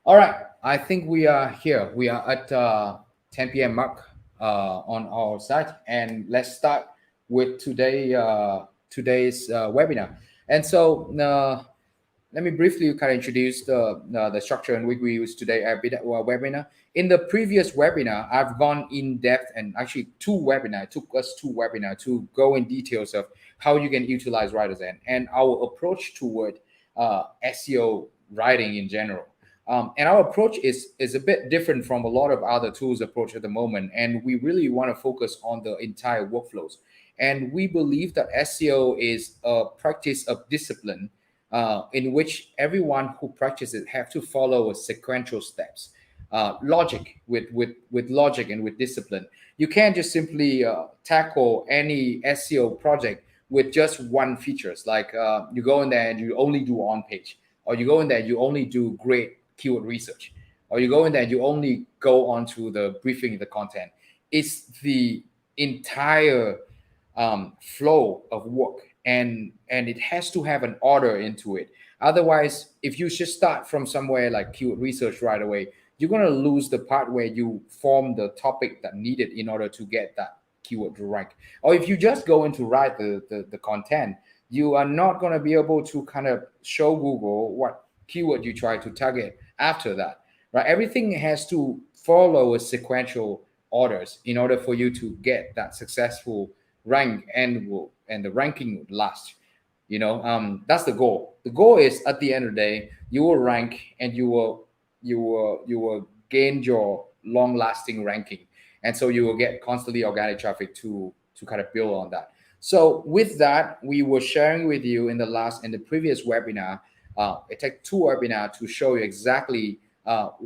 All right, I think we are here. We are at 10 p.m. mark on our site, and let's start with today's webinar. And so, let me briefly kind of introduce the structure and we use today at webinar. In the previous webinar, I've gone in depth and actually it took us two webinar to go in details of how you can utilize WriterZen and our approach toward SEO writing in general. And our approach is a bit different from a lot of other tools approach at the moment. And we really want to focus on the entire workflows. And we believe that SEO is a practice of discipline in which everyone who practices it have to follow a sequential steps, logic with logic and with discipline. You can't just simply tackle any SEO project with just one features. Like you go in there and you only do on page, or you go in there and you only do great keyword research, or you go in there and you only go on to the briefing the content. It's the entire flow of work, and it has to have an order into it. Otherwise, if you just start from somewhere like keyword research right away, you're going to lose the part where you form the topic that needed in order to get that keyword to rank. Or if you just go in to write the content, you are not going to be able to kind of show Google what keyword you try to target after that, right? Everything has to follow a sequential orders in order for you to get that successful rank, and the ranking would last. That's the goal. The goal is, at the end of the day, you will rank, and you will gain your long lasting ranking, and so you will get constantly organic traffic to kind of build on that. So with that, we were sharing with you in the previous webinar. It took two webinars to show you exactly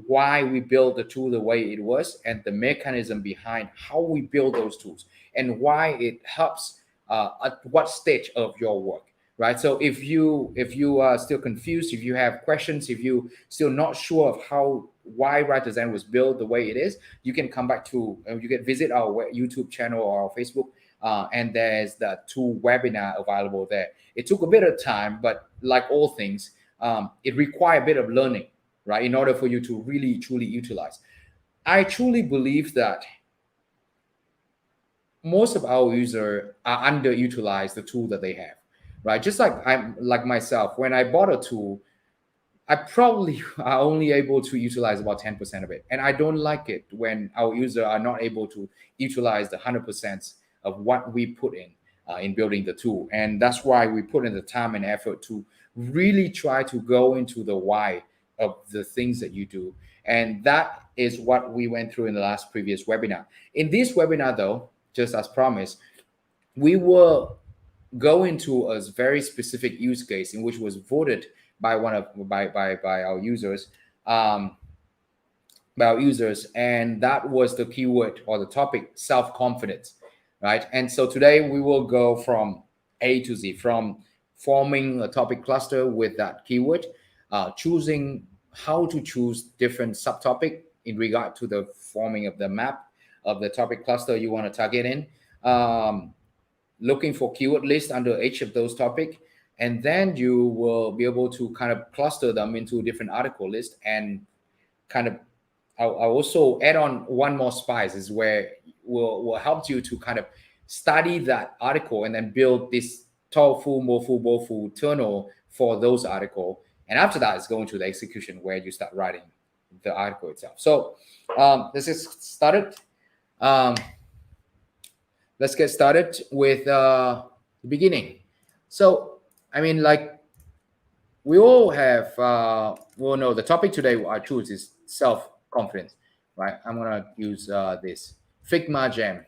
why we built the tool the way it was, and the mechanism behind how we build those tools, and why it helps at what stage of your work, right? So if you are still confused, if you have questions, if you still not sure of why WriterZen was built the way it is, you can come back to you can visit our YouTube channel or our Facebook, and there's the two webinar available there. It took a bit of time, but like all things, it requires a bit of learning, right, in order for you to really truly utilize. I truly believe that most of our users are underutilize the tool that they have, right? Just like I'm like myself, when I bought a tool, I probably are only able to utilize about 10% of it. And I don't like it when our users are not able to utilize the 100% of what we put in building the tool. And that's why we put in the time and effort to really try to go into the why of the things that you do. And that is what we went through in the last previous webinar. In this webinar, though, just as promised, we will go into a very specific use case in which was voted by our users, and that was the keyword or the topic self-confidence, right? And so today we will go from A to Z, from forming a topic cluster with that keyword, choosing how to choose different subtopic in regard to the forming of the map of the topic cluster you want to target in, looking for keyword list under each of those topics, and then you will be able to kind of cluster them into different article list. And kind of I'll also add on one more spice, is where will help you to kind of study that article and then build this tofu, mofu, bofu tunnel for those article. And after that, it's going to the execution where you start writing the article itself. So let's get started. Let's get started with the beginning. So, I mean, like we all have, well, no, the topic today I choose is self-confidence, right? I'm gonna use this Figma gem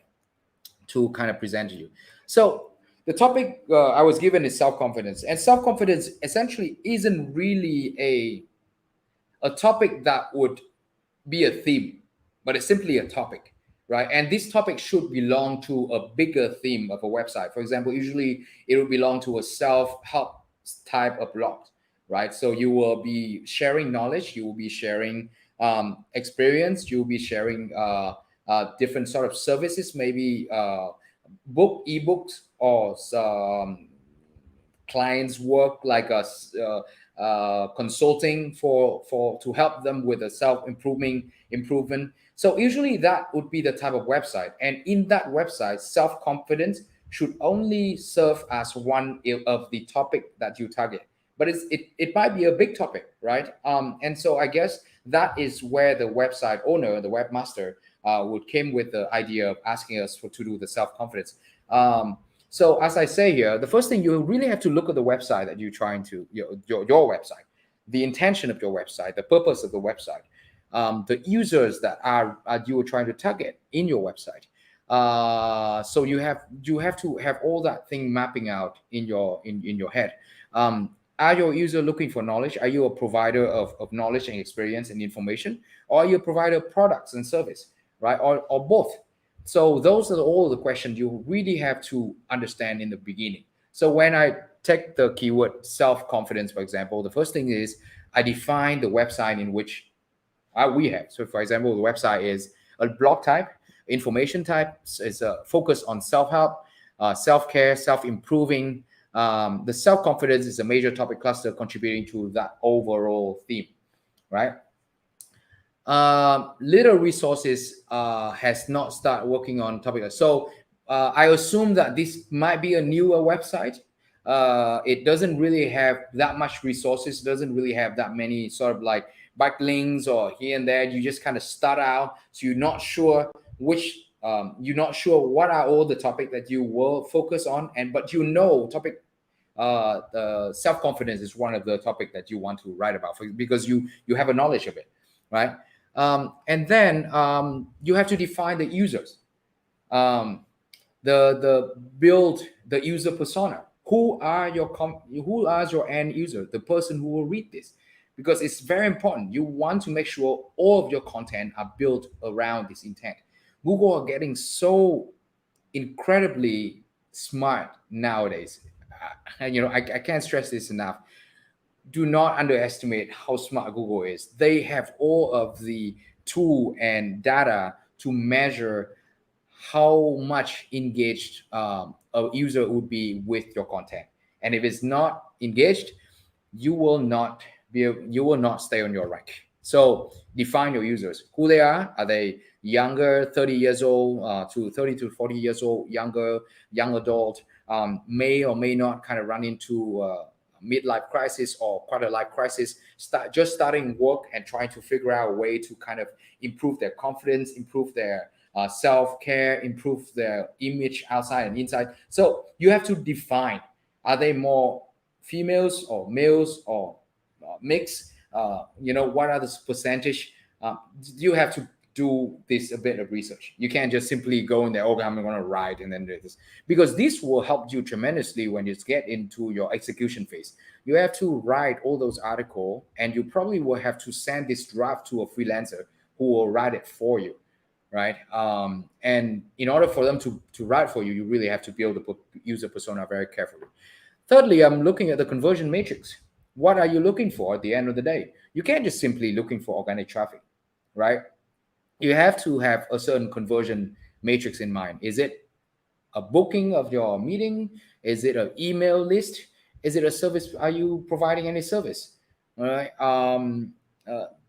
to kind of present to you. So the topic I was given is self-confidence, and self-confidence essentially isn't really a topic that would be a theme, but it's simply a topic, right? And this topic should belong to a bigger theme of a website. For example, usually it will belong to a self-help type of blog, right? So you will be sharing knowledge, you will be sharing experience, you'll be sharing different sort of services, maybe ebooks, or clients work like us, consulting for to help them with a improvement. So usually that would be the type of website, and in that website, self-confidence should only serve as one of the topic that you target. But it might be a big topic, right? And so I guess that is where the website owner, the webmaster, would came with the idea of asking us to do the self-confidence. So as I say here, the first thing, you really have to look at the website that you're trying to, your website, the intention of your website, the purpose of the website, the users that you are trying to target in your website. So you have to have all that thing mapping out in your head. Are your user looking for knowledge? Are you a provider of knowledge and experience and information, or are you a provider of products and service, right? Or both? So those are all the questions you really have to understand in the beginning. So when I take the keyword self-confidence, for example, the first thing is I define the website in which we have. So for example, the website is a blog type, information type, is a focus on self-help, self-care, self-improving. The self-confidence is a major topic cluster contributing to that overall theme, right? Little resources has not started working on topic. So I assume that this might be a newer website. It doesn't really have that much resources, doesn't really have that many sort of like backlinks or here and there. You just kind of start out, so you're not sure you're not sure what are all the topic that you will focus on, but topic the self-confidence is one of the topic that you want to write about because you have a knowledge of it, right? And then you have to define the users, the build the user persona. Who are your end user, the person who will read this? Because it's very important. You want to make sure all of your content are built around this intent. Google are getting so incredibly smart nowadays. I can't stress this enough. Do not underestimate how smart Google is. They have all of the tool and data to measure how much engaged a user would be with your content. And if it's not engaged, you will not stay on your rank. So define your users, who they are. Are they younger, 30 years old to 30 to 40 years old, young adult, may or may not kind of run into midlife crisis or quarter life crisis, starting work and trying to figure out a way to kind of improve their confidence, improve their self-care, improve their image outside and inside. So you have to define, are they more females or males or mix? What are the percentage? You have to do this a bit of research. You can't just simply go in there, okay, I'm going to write and then do this, because this will help you tremendously when you get into your execution phase. You have to write all those articles, and you probably will have to send this draft to a freelancer who will write it for you, right? And in order for them to write for you, you really have to build the user persona very carefully. Thirdly, I'm looking at the conversion matrix. What are you looking for at the end of the day? You can't just simply looking for organic traffic, right? You have to have a certain conversion matrix in mind. Is it a booking of your meeting? Is it an email list? Is it a service? Are you providing any service? All right.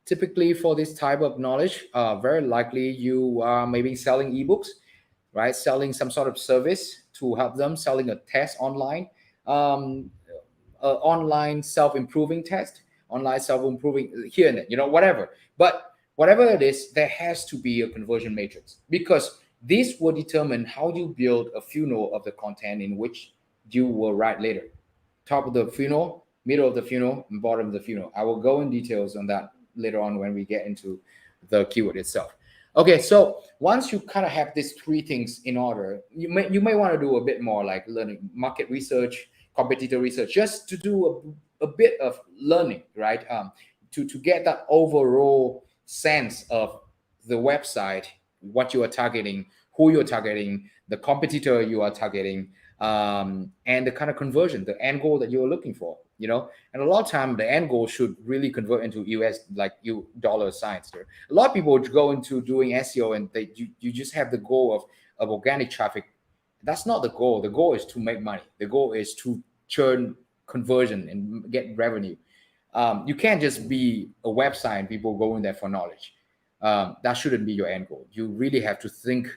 Typically for this type of knowledge, very likely you are maybe selling ebooks, right? Selling some sort of service to help them, selling a test online, online self-improving test, online self-improving here and there, whatever. But whatever it is, there has to be a conversion matrix, because this will determine how you build a funnel of the content in which you will write later. Top of the funnel, middle of the funnel, and bottom of the funnel. I will go in details on that later on when we get into the keyword itself. Okay, so once you kind of have these three things in order, you may want to do a bit more like learning, market research, competitor research, just to do a bit of learning, right? To get that overall sense of the website, what you are targeting, who you're targeting, the competitor you are targeting, and the kind of conversion, the end goal that you're looking for, and a lot of time the end goal should really convert into US, like dollar signs there. A lot of people go into doing SEO and you just have the goal of organic traffic. That's not the goal. The goal is to make money. The goal is to churn conversion and get revenue. You can't just be a website and people going there for knowledge. That shouldn't be your end goal. You really have to think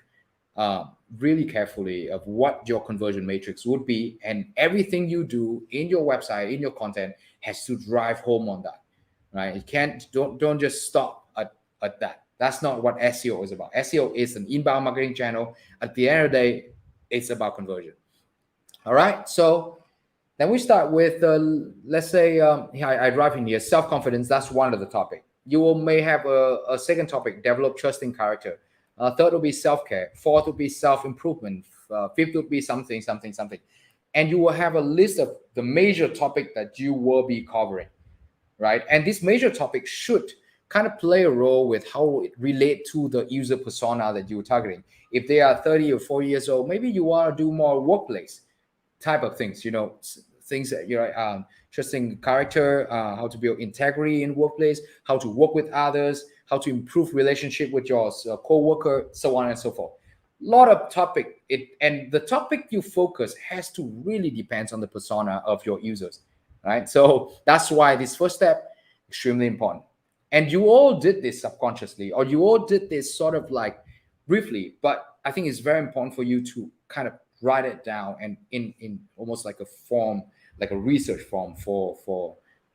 uh, really carefully of what your conversion matrix would be, and everything you do in your website, in your content, has to drive home on that, right? It can't, don't just stop at that. That's not what SEO is about. SEO is an inbound marketing channel. At the end of the day, it's about conversion. All right, so then we start with, let's say, I drive in here, self-confidence. That's one of the topic. You will may have a second topic, develop trust in character. Third will be self-care. Fourth will be self-improvement. Fifth will be something, something, something. And you will have a list of the major topic that you will be covering, right? And this major topic should kind of play a role with how it relate to the user persona that you're targeting. If they are 30 or 40 years old, maybe you want to do more workplace type of things, things that you're trusting character, how to build integrity in workplace, how to work with others, how to improve relationship with your co-worker, so on and so forth. Lot of topic, and the topic you focus has to really depends on the persona of your users, right? So that's why this first step extremely important. And you all did this subconsciously, or you all did this sort of like briefly, but I think it's very important for you to kind of write it down and in almost like a form, like a research form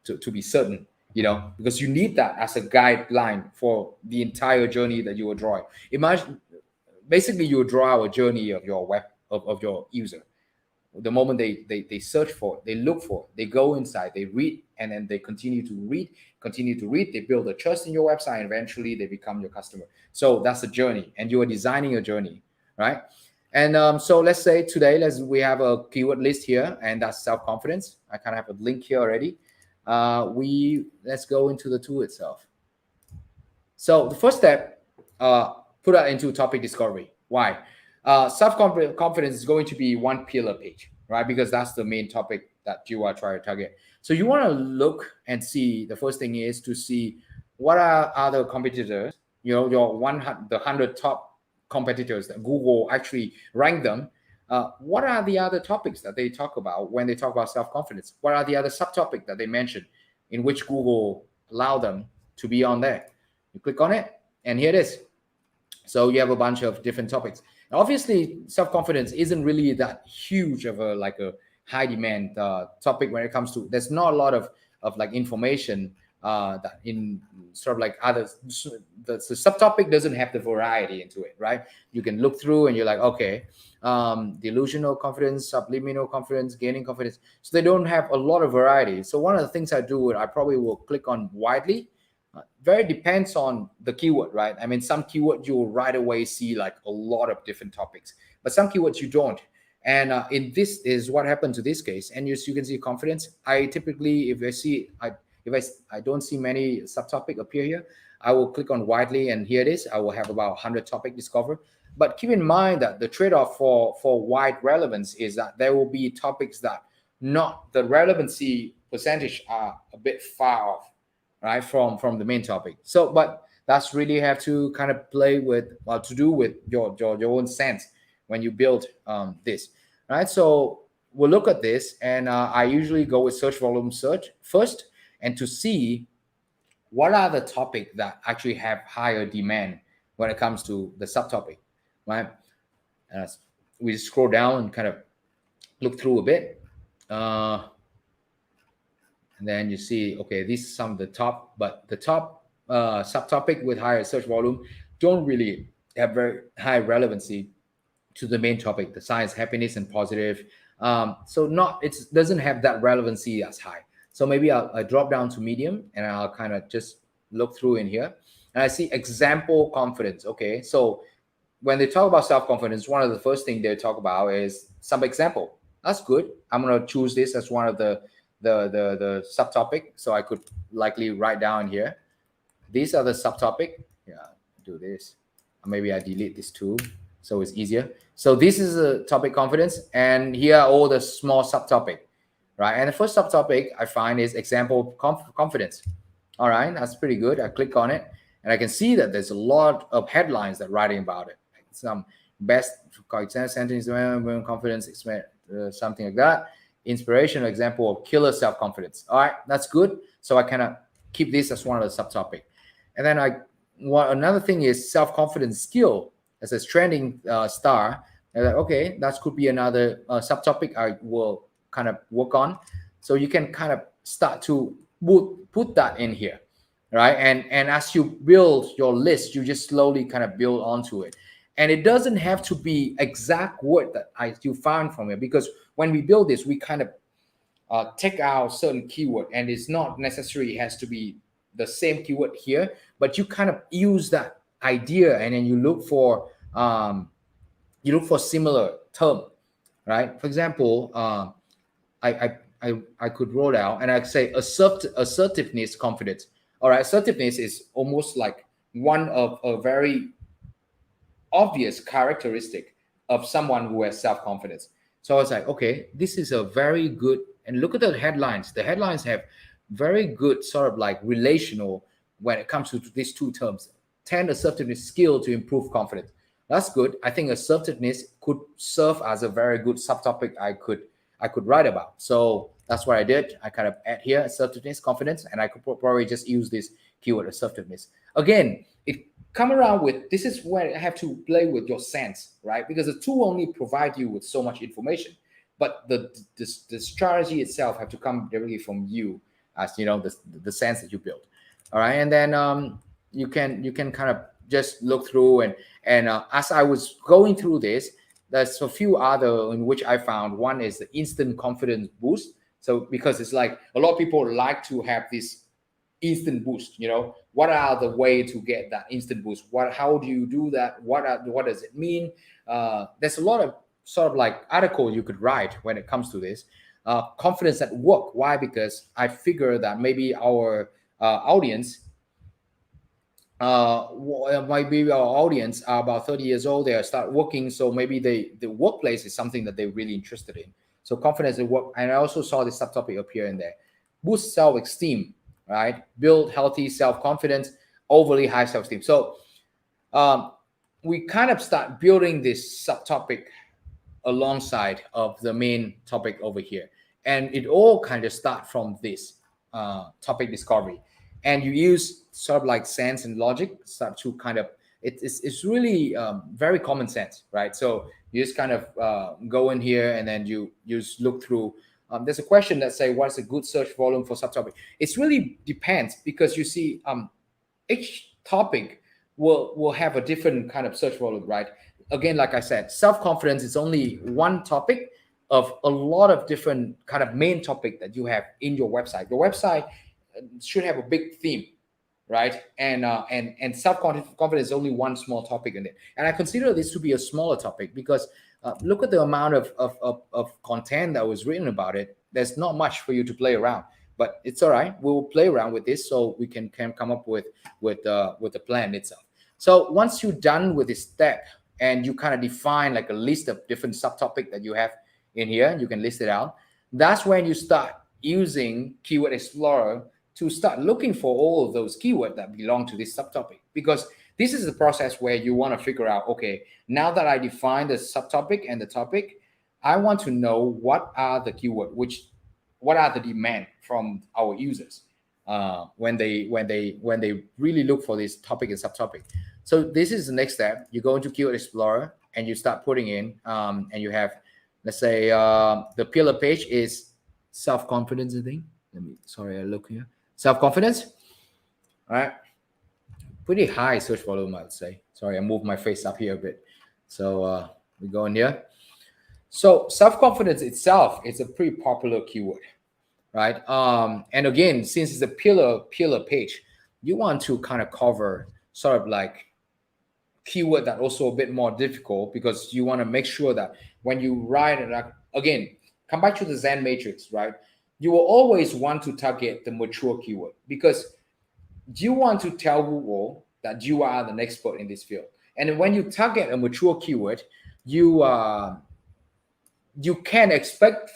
to be certain, because you need that as a guideline for the entire journey that you will draw. Imagine, basically, you will draw a journey of your of your user. The moment they search for, they look for, they go inside, they read, and then they continue to read, they build a trust in your website, and eventually they become your customer. So that's a journey, and you are designing a journey, right? And so let's say today, we have a keyword list here, and that's self-confidence. I kind of have a link here already. Let's go into the tool itself. So the first step, put that into topic discovery. Why? Self-confidence is going to be one pillar page, right? Because that's the main topic that you are trying to target. So you want to look and see, the first thing is to see what are other competitors, your the 100 top competitors that Google actually rank them. What are the other topics that they talk about when they talk about self-confidence? What are the other subtopics that they mention in which Google allow them to be on there? You click on it, and here it is. So you have a bunch of different topics. Now, obviously, self-confidence isn't really that huge of a high demand topic when it comes to. There's not a lot of like information that in sort of like others. The subtopic doesn't have the variety into it, right? You can look through and you're like, okay, delusional confidence, subliminal confidence, gaining confidence. So they don't have a lot of variety. So one of the things I do, I probably will click on widely. Very depends on the keyword, right? I mean, some keywords you will right away see like a lot of different topics, but some keywords you don't. And in this is what happened to this case. And you can see confidence. I typically, if I don't see many subtopic appear here, I will click on widely, and here it is. I will have about 100 topic discovered. But keep in mind that the trade-off for wide relevance is that there will be topics that not the relevancy percentage are a bit far off, right, from the main topic. So, but that's really have to kind of play with, to do with your own sense when you build this, right? So we'll look at this, and I usually go with search volume search first, and to see what are the topics that actually have higher demand when it comes to the subtopic, right? We scroll down and kind of look through a bit. And then you see, okay, these are some of the top, but the top subtopic with higher search volume don't really have very high relevancy to the main topic, the science, happiness, and positive. So it doesn't have that relevancy as high. So maybe I'll drop down to medium, and I'll kind of just look through in here. And I see example confidence. Okay, so when they talk about self-confidence, one of the first things they talk about is some example. That's good. I'm going to choose this as one of the subtopic, so I could likely write down here. These are the subtopic. Yeah, do this. Maybe I delete this too, so it's easier. So this is a topic confidence, and here are all the small subtopic, right? And the first subtopic I find is example confidence. All right, that's pretty good. I click on it, and I can see that there's a lot of headlines that writing about it. Some best sentence, confidence, something like that. inspirational example of killer self-confidence. All right, that's good. So I kind of keep this as one of the subtopic. And then another thing is self-confidence skill as a trending star. And okay, that could be another subtopic I will kind of work on. So you can kind of start to put that in here, right? And as you build your list, you just slowly kind of build onto it. And it doesn't have to be exact word that you found from it, because when we build this, we kind of take out certain keyword, and it's not necessarily has to be the same keyword here, but you kind of use that idea, and then you look for similar term, right? For example, I could roll out and I say assertiveness, confidence. All right, assertiveness is almost like one of a very obvious characteristic of someone who has self-confidence. So I was like, okay, this is a very good, and look at the headlines. The headlines have very good sort of like relational when it comes to these two terms. 10 assertiveness skill to improve confidence. That's good. I think assertiveness could serve as a very good subtopic I could write about. So that's what I did. I kind of add here assertiveness, confidence, and I could probably just use this keyword assertiveness. Again, it come around with, this is where I have to play with your sense, right? Because the tool only provide you with so much information, but the strategy itself have to come directly from you, as you know, the sense that you build. All right, and then you can kind of just look through, and as I was going through this, there's a few other in which I found. One is the instant confidence boost. So because it's like a lot of people like to have this instant boost, you know, what are the way to get that instant boost? How do you do that? What does it mean? There's a lot of sort of like article you could write when it comes to this. Confidence at work. Why? Because I figure that maybe our audience maybe our audience are about 30 years old. They start working, so maybe the workplace is something that they're really interested in. So confidence at work, and I also saw this subtopic appear in there. Boost self-esteem, right? Build healthy self-confidence, overly high self-esteem. So we kind of start building this subtopic alongside of the main topic over here, and it all kind of start from this topic discovery. And you use sort of like sense and logic start to kind of, it's really very common sense, right? So you just kind of go in here, and then you just look through. There's a question that say, what's a good search volume for subtopic? It's really depends, because you see each topic will have a different kind of search volume, right? Again, like I said, self-confidence is only one topic of a lot of different kind of main topic that you have in your website. Your website should have a big theme, right? And self-confidence is only one small topic in it. And I consider this to be a smaller topic because look at the amount of content that was written about it. There's not much for you to play around, but it's all right. We'll play around with this so we can come up with the plan itself. So once you're done with this step and you kind of define like a list of different subtopic that you have in here, you can list it out. That's when you start using Keyword Explorer to start looking for all of those keywords that belong to this subtopic, because this is the process where you want to figure out, okay, now that I define the subtopic and the topic, I want to know what are the keyword, what are the demand from our users when they really look for this topic and subtopic. So this is the next step. You go into Keyword Explorer and you start putting in, and you have, let's say the pillar page is self-confidence, I think. I look here. Self-confidence. All right. Pretty high search volume, I would say. Sorry, I moved my face up here a bit. So we go in here. So self-confidence itself is a pretty popular keyword, right? And again, since it's a pillar page, you want to kind of cover sort of like keyword that also a bit more difficult, because you want to make sure that when you write it, again, come back to the Zen matrix, right? You will always want to target the mature keyword, because you want to tell Google that you are an expert in this field. And when you target a mature keyword, you can expect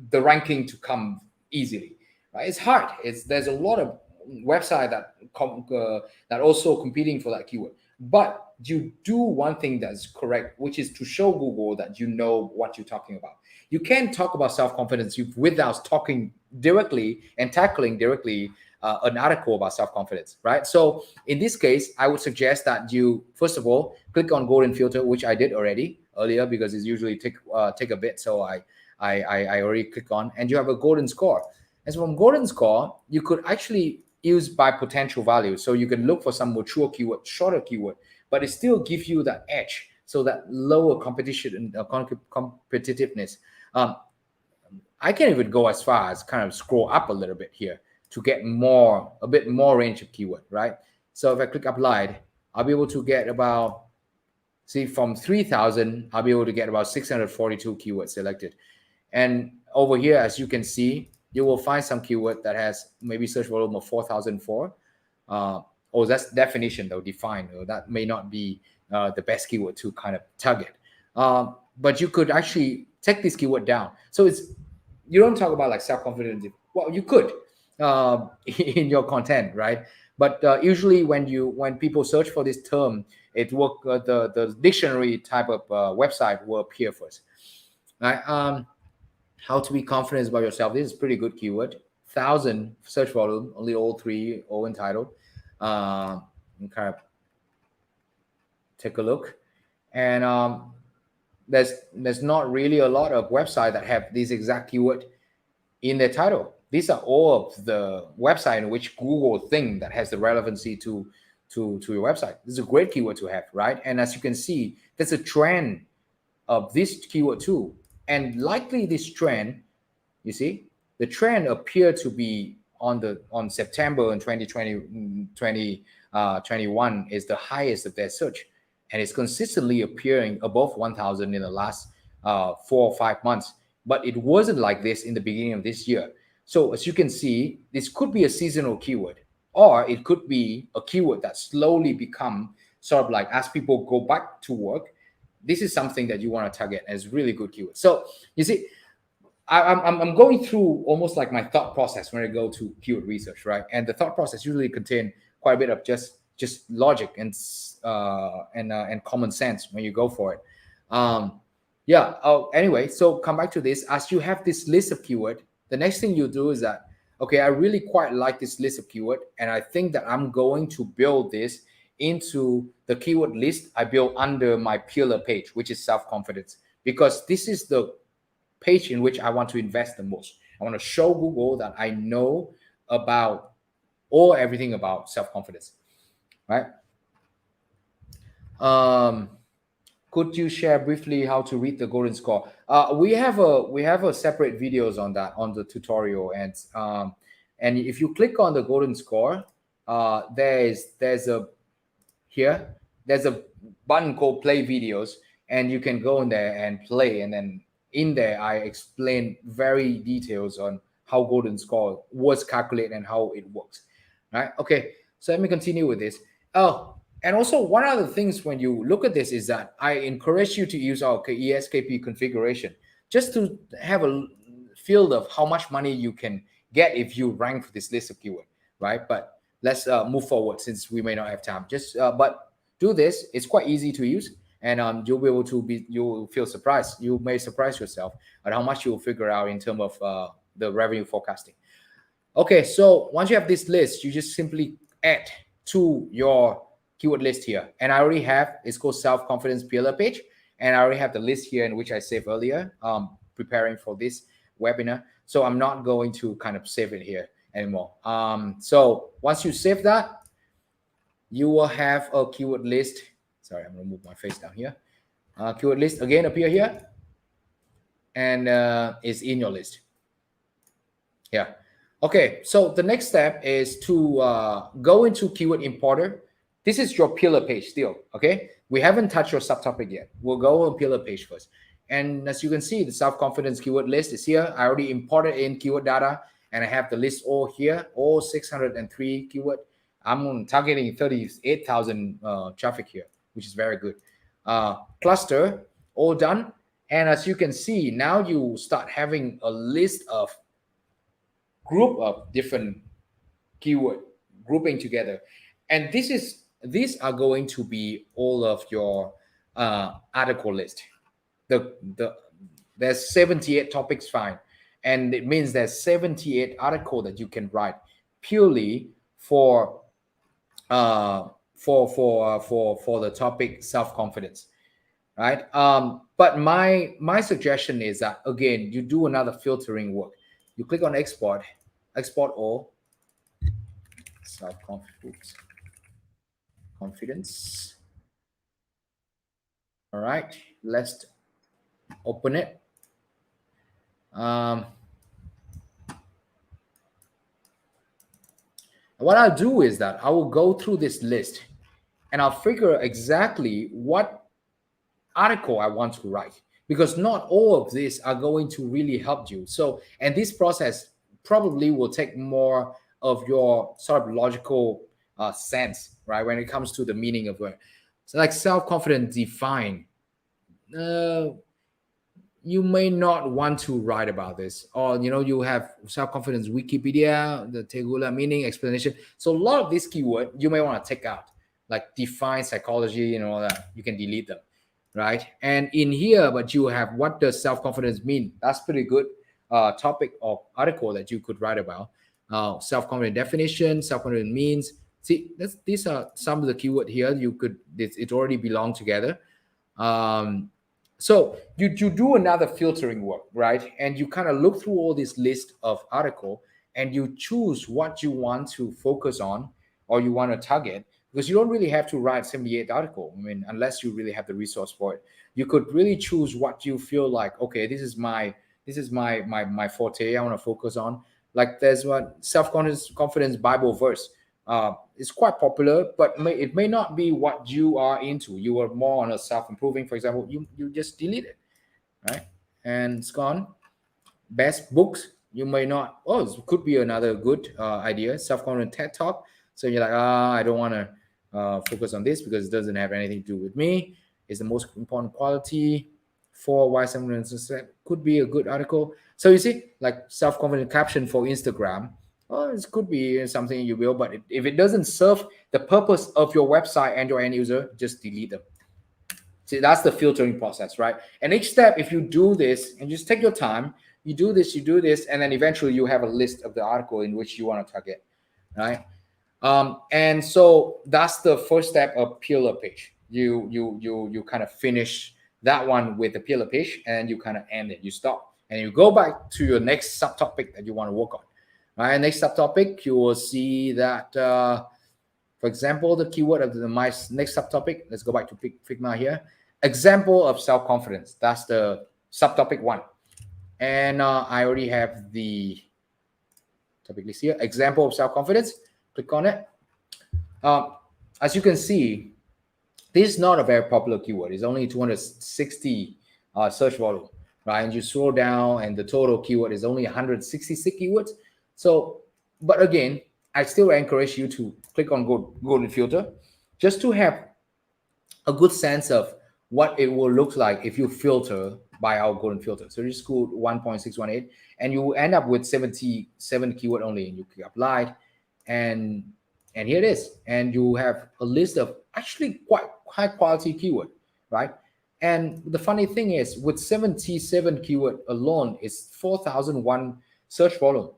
the ranking to come easily, right? It's hard. There's a lot of website that also competing for that keyword, but you do one thing that's correct, which is to show Google that you know what you're talking about. you can talk about self-confidence without talking directly and tackling directly an article about self-confidence, right? So in this case, I would suggest that you first of all click on golden filter, which I did already earlier because it's usually take a bit. So I already click on, and you have a golden score. And so from golden score, you could actually use by potential value. So you can look for some mature keyword, shorter keyword, but it still gives you that edge. So that lower competition and competitiveness. I can even go as far as kind of scroll up a little bit here to get a bit more range of keyword, right? So if I click applied, I'll be able to get about, see, from 3,000, I'll be able to get about 642 keywords selected. And over here, as you can see, you will find some keyword that has maybe search volume of 4,004. Or that's definition though, defined. Or that may not be the best keyword to kind of target. But you could actually take this keyword down. So you don't talk about like self-confidence. Well, you could in your content, right? But usually when people search for this term, the dictionary type of website will appear first, right? How to be confident about yourself. This is pretty good keyword. 1,000 search volume, only all three, all entitled. Kind of take a look, and there's not really a lot of websites that have this exact keyword in their title. These are all of the website in which Google think that has the relevancy to your website. This is a great keyword to have, right? And as you can see, there's a trend of this keyword too. And likely this trend, you see, the trend appeared to be on September in 2021 is the highest of their search. And it's consistently appearing above 1,000 in the last 4 or 5 months. But it wasn't like this in the beginning of this year. So as you can see, this could be a seasonal keyword, or it could be a keyword that slowly become sort of like as people go back to work, this is something that you want to target as really good keyword. So you see, I'm going through almost like my thought process when I go to keyword research, right? And the thought process usually contain quite a bit of just logic and common sense when you go for it. Yeah. Oh, anyway, so come back to this. As you have this list of keyword, the next thing you do is that, okay, I really quite like this list of keyword, and I think that I'm going to build this into the keyword list I built under my pillar page, which is self-confidence, because this is the page in which I want to invest the most. I want to show Google that I know about everything about self-confidence, right? Could you share briefly how to read the golden score? We have a separate videos on that on the tutorial, and if you click on the golden score, there's a button called play videos, and you can go in there and play, and then in there I explain very details on how golden score was calculated and how it works, right? Okay, so let me continue with this. Oh, and also one of the things when you look at this is that I encourage you to use our ESKP configuration just to have a feel of how much money you can get if you rank this list of keyword, right? But let's move forward since we may not have time. But do this. It's quite easy to use, and you'll be able to you'll feel surprised. You may surprise yourself at how much you'll figure out in terms of the revenue forecasting. Okay, so once you have this list, you just simply add to your keyword list here. And I already have, it's called self-confidence pillar page. And I already have the list here in which I saved earlier, preparing for this webinar. So I'm not going to kind of save it here anymore. So once you save that, you will have a keyword list. Sorry, I'm gonna move my face down here. Keyword list again appear here, and is in your list. Yeah. Okay, so the next step is to go into keyword importer. This is your pillar page still, okay? We haven't touched your subtopic yet. We'll go on pillar page first. And as you can see, the self-confidence keyword list is here. I already imported in keyword data, and I have the list all here, all 603 keyword. I'm targeting 38,000 traffic here, which is very good. Cluster, all done. And as you can see, now you start having a list of group of different keyword grouping together. And these are going to be all of your article list. The There's 78 topics fine, and it means there's 78 article that you can write purely for for the topic self-confidence, right? But my suggestion is that, again, you do another filtering work. You click on export all self-confidence. All right, let's open it. What I'll do is that I will go through this list and I'll figure exactly what article I want to write, because not all of these are going to really help you. So, and this process probably will take more of your sort of logical sense, right? When it comes to the meaning of it. So like self-confidence define, you may not want to write about this, or you have self-confidence Wikipedia, the Tegula meaning explanation. So a lot of these keywords you may want to take out, like define psychology and all that. You can delete them, right? And in here, but you have what does self-confidence mean. That's pretty good topic or article that you could write about. Self-confidence definition, self-confidence means. See, these are some of the keyword here. You could it already belong together. So you do another filtering work, right? And you kind of look through all this list of article and you choose what you want to focus on or you want to target, because you don't really have to write 78 article. I mean, unless you really have the resource for it. You could really choose what you feel like, okay, this is my forte. I want to focus on. Like there's one self-confidence Bible verse. It's quite popular, but it may not be what you are into. You are more on a self-improving, for example. You just delete it, right? And it's gone. Best books, you may not. Oh, it could be another good idea. Self-confidence TED Talk. So you're like, I don't want to focus on this because it doesn't have anything to do with me. It's the most important quality for why someone could be a good article. So you see, like self-confidence caption for Instagram. Oh, this could be something you will, but if it doesn't serve the purpose of your website and your end user, just delete them. See, that's the filtering process, right? And each step, if you do this and just take your time, you do this, and then eventually you have a list of the article in which you want to target, right? And so that's the first step of pillar page. You kind of finish that one with the pillar page, and you kind of end it. You stop, and you go back to your next subtopic that you want to work on. All right, next subtopic, you will see that, for example, the keyword of my next subtopic. Let's go back to Figma here. Example of self-confidence. That's the subtopic one. And I already have the topic list here. Example of self-confidence. Click on it. As you can see, this is not a very popular keyword. It's only 260 search volume, right? And you scroll down, and the total keyword is only 166 keywords. So, but again, I still encourage you to click on golden filter just to have a good sense of what it will look like if you filter by our golden filter. So just go 1.618 and you will end up with 77 keyword only, and you click apply, and here it is. And you have a list of actually quite high quality keyword, right? And the funny thing is, with 77 keyword alone, it's 4,001 search volume.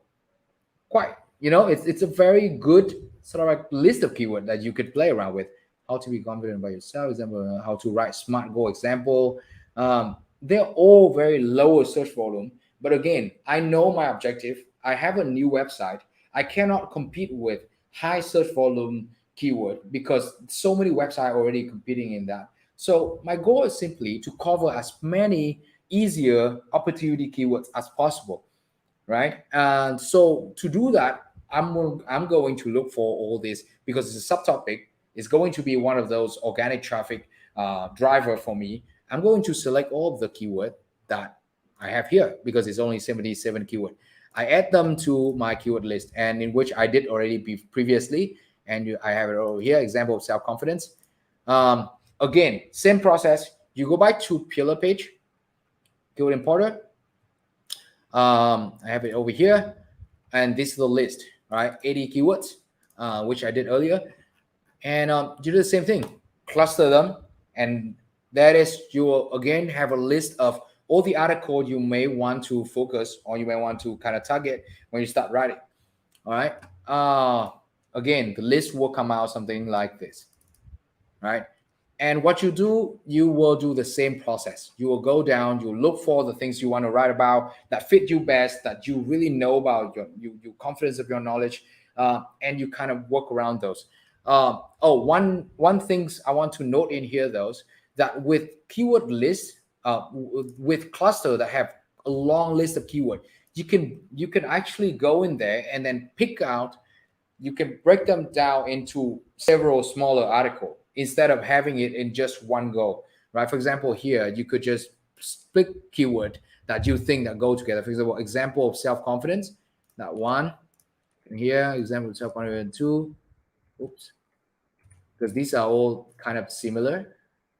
Quite, it's a very good sort of like list of keyword that you could play around with. How to be confident about yourself, example, how to write smart goal example. They're all very lower search volume, but again, I know my objective. I have a new website. I cannot compete with high search volume keyword because so many websites are already competing in that. So my goal is simply to cover as many easier opportunity keywords as possible, right? And so to do that, I'm going to look for all this because it's a subtopic. It's going to be one of those organic traffic driver for me. I'm going to select all of the keyword that I have here because it's only 77 keyword. I add them to my keyword list, and in which I did already previously, and I have it over here. Example of self-confidence. Again, same process. You go back to pillar page, keyword importer. I have it over here, and this is the list, right? 80 keywords, which I did earlier, and you do the same thing, cluster them, and that is, you will again have a list of all the article you may want to focus or you may want to kind of target when you start writing. All right. Again, the list will come out something like this, right? And what you do, you will do the same process. You will go down, you look for the things you want to write about that fit you best, that you really know about, your confidence of your knowledge, and you kind of work around those. One things I want to note in here, those that with keyword lists, with cluster that have a long list of keyword, you can actually go in there and then pick out. You can break them down into several smaller articles instead of having it in just one go, right? For example, here you could just split keyword that you think that go together. For example of self-confidence, that one. And here, example of self-confidence two. Oops, because these are all kind of similar.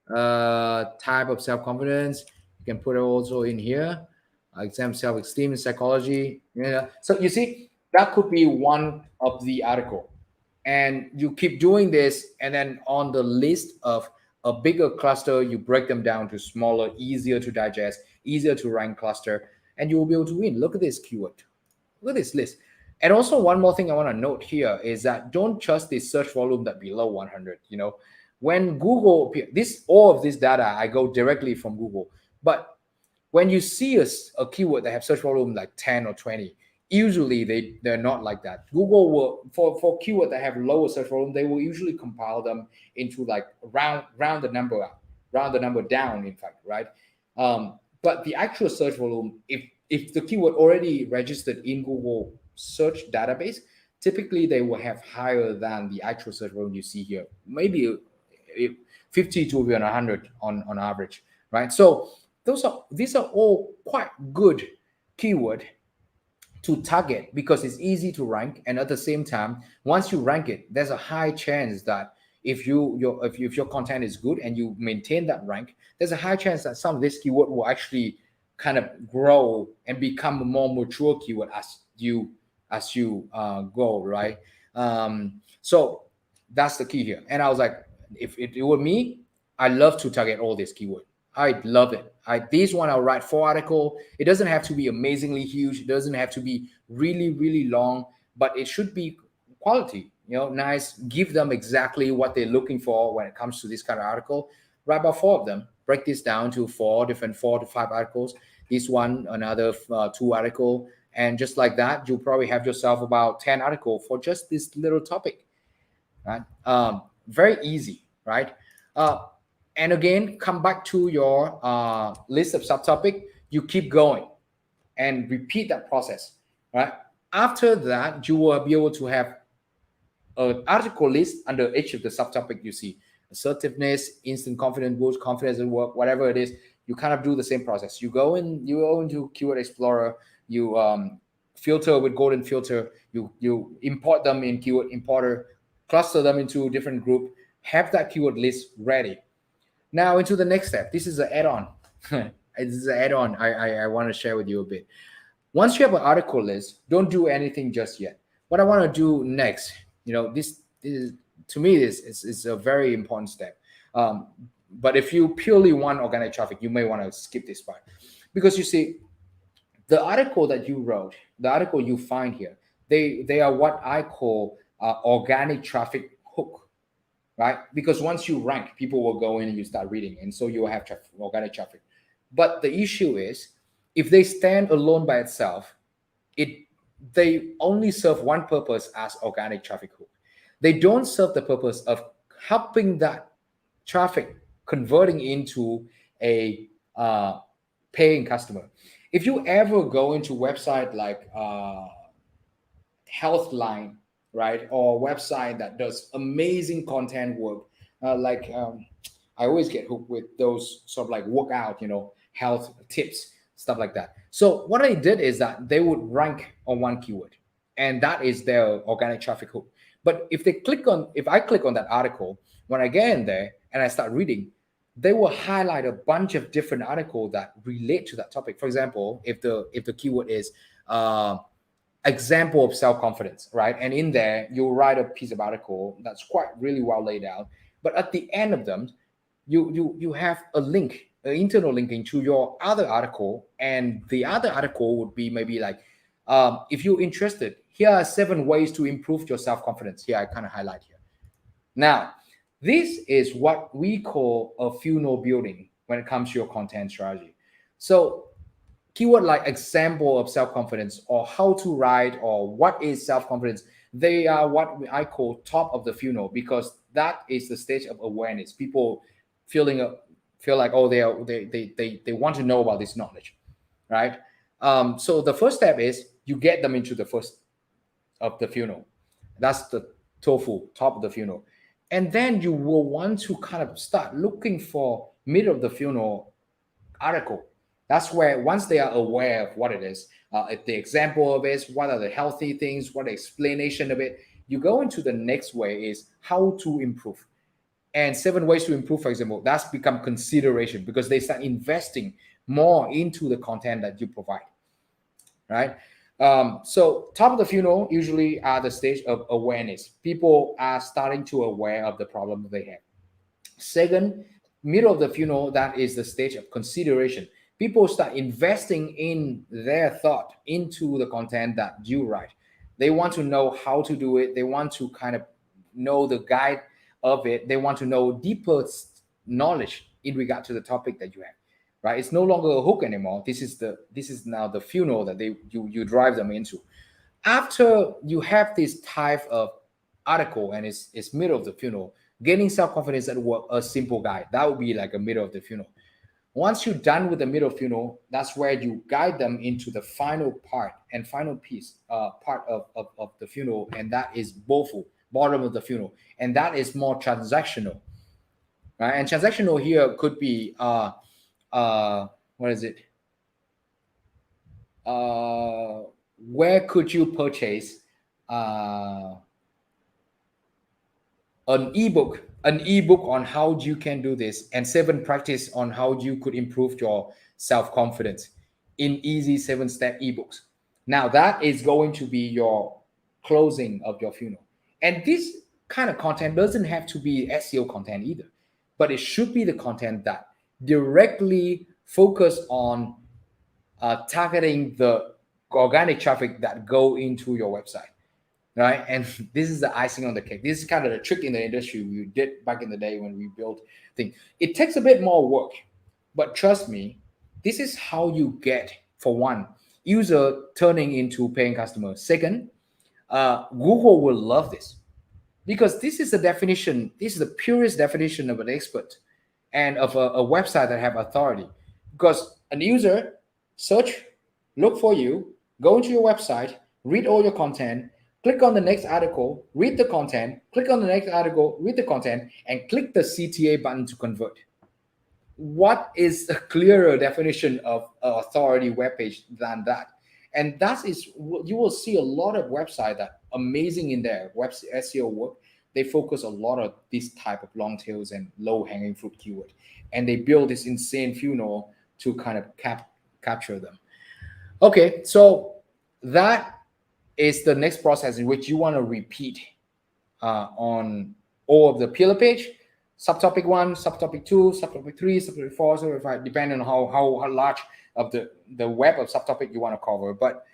Type of self-confidence, you can put it also in here. Exam self-esteem and psychology. Yeah. So you see, that could be one of the article. And you keep doing this, and then on the list of a bigger cluster, you break them down to smaller, easier to digest, easier to rank cluster, and you will be able to win. Look at this keyword. Look at this list. And also one more thing I want to note here is that don't trust the search volume that below 100. When Google, all of this data, I go directly from Google. But when you see a keyword that have search volume like 10 or 20, usually they're not like that. Google will, for keyword that have lower search volume, they will usually compile them into like round the number up, round the number down, in fact, right? But the actual search volume, if the keyword already registered in Google search database, typically they will have higher than the actual search volume you see here, maybe 50 to 100 on average, right? So these are all quite good keyword to target because it's easy to rank, and at the same time, once you rank it, there's a high chance that if your content is good and you maintain that rank, there's a high chance that some of this keyword will actually kind of grow and become a more mature keyword as you go, right? So that's the key here. And I was like, if it were me, I love to target all this keyword. I love it. This one I'll write 4 article. It doesn't have to be amazingly huge. It doesn't have to be really, really long, but it should be quality, nice. Give them exactly what they're looking for when it comes to this kind of article. Write about 4 of them. Break this down to 4 to 5 articles. This one, another 2 article. And just like that, you'll probably have yourself about 10 articles for just this little topic, right? Very easy, right? And again, come back to your list of subtopic. You keep going and repeat that process, right? After that, you will be able to have an article list under each of the subtopic you see. Assertiveness, instant confidence boost, confidence at work, whatever it is, you kind of do the same process. You go into Keyword Explorer, you filter with golden filter, you import them in Keyword Importer, cluster them into different group, have that keyword list ready. Now into the next step. This is an add-on. This is an add-on I want to share with you a bit. Once you have an article list, don't do anything just yet. What I want to do next, this is, to me, this is a very important step. But if you purely want organic traffic, you may want to skip this part. Because you see, the article that you wrote, the article you find here, they are what I call organic traffic hook. Right? Because once you rank, people will go in and you start reading, and so you will have organic traffic. But the issue is, if they stand alone by itself, they only serve one purpose as organic traffic hook. They don't serve the purpose of helping that traffic converting into a paying customer. If you ever go into website like Healthline, right, or website that does amazing content work, I always get hooked with those sort of like workout, health tips, stuff like that. So what I did is that they would rank on one keyword, and that is their organic traffic hook. But if I click on that article, when I get in there and I start reading, they will highlight a bunch of different articles that relate to that topic. For example, if the keyword is example of self-confidence, right? And in there, you'll write a piece of article that's quite really well laid out. But at the end of them, you have a link internal linking to your other article, and the other article would be maybe like, if you're interested, here are 7 ways to improve your self-confidence. Here I kind of highlight here. Now, this is what we call a funnel building when it comes to your content strategy. So keyword like example of self-confidence, or how to write, or what is self-confidence, they are what I call top of the funnel, because that is the stage of awareness. People feeling feel like, oh, they want to know about this knowledge, right? So the first step is you get them into the first of the funnel. That's the tofu, top of the funnel. And then you will want to kind of start looking for middle of the funnel article. That's where once they are aware of what it is, the example of it, what are the healthy things, what the explanation of it, you go into the next way is how to improve. And 7 ways to improve, for example, that's become consideration, because they start investing more into the content that you provide, right? So top of the funnel usually are the stage of awareness. People are starting to aware of the problem that they have. Second, middle of the funnel, that is the stage of consideration. People start investing in their thought into the content that you write. They want to know how to do it. They want to kind of know the guide of it. They want to know deeper knowledge in regard to the topic that you have, right? It's no longer a hook anymore. This is now the funnel that you drive them into. After you have this type of article and it's middle of the funnel, gaining self-confidence at work, a simple guide, that would be like a middle of the funnel. Once you're done with the middle funnel, that's where you guide them into the final part and final piece, part of the funnel, and that is bofu, bottom of the funnel, and that is more transactional, right? And transactional here could be what is it? Where could you purchase an ebook on how you can do this, and 7 practice on how you could improve your self-confidence in easy 7-step ebooks. Now that is going to be your closing of your funnel. And this kind of content doesn't have to be SEO content either, but it should be the content that directly focus on targeting the organic traffic that go into your website, right? And this is the icing on the cake. This is kind of the trick in the industry we did back in the day when we built things. It takes a bit more work, but trust me, this is how you get, for one, user turning into paying customer. Second, Google will love this, because this is the definition. This is the purest definition of an expert and of a website that have authority. Because a user search, look for you, go into your website, read all your content, click on the next article, read the content, click on the next article, read the content, and click the CTA button to convert. What is a clearer definition of authority webpage than that? And that is, you will see a lot of websites that amazing in their web SEO work. They focus a lot of this type of long tails and low hanging fruit keyword, and they build this insane funnel to kind of capture them. Okay, so that is the next process in which you want to repeat on all of the pillar page. Subtopic 1, subtopic 2, subtopic 3, subtopic 4, subtopic 5, depending on how large of the web of subtopic you want to cover. But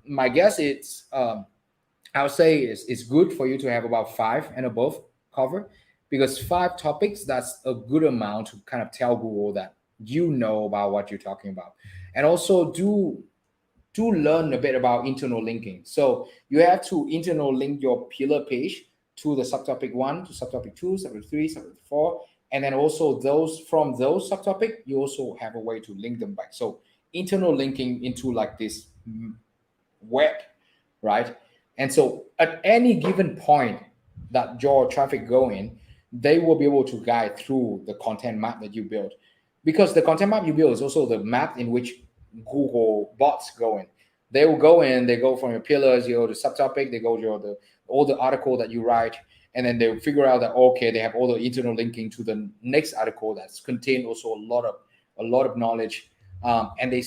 my guess is, I would say it's good for you to have about 5 and above cover, because 5 topics, that's a good amount to kind of tell Google that you know about what you're talking about. And also do learn a bit about internal linking. So you have to internal link your pillar page to the subtopic 1, to subtopic 2, subtopic 3, subtopic 4, and then also those from those subtopic, you also have a way to link them back. So internal linking into like this web, right? And so at any given point that your traffic go in, they will be able to guide through the content map that you build, because the content map you build is also the map in which Google bots go in. They will go in, they go from your pillars, you go to subtopic, they go to all the article that you write, and then they'll figure out that, okay, they have all the internal linking to the next article that's contained also a lot of knowledge. And the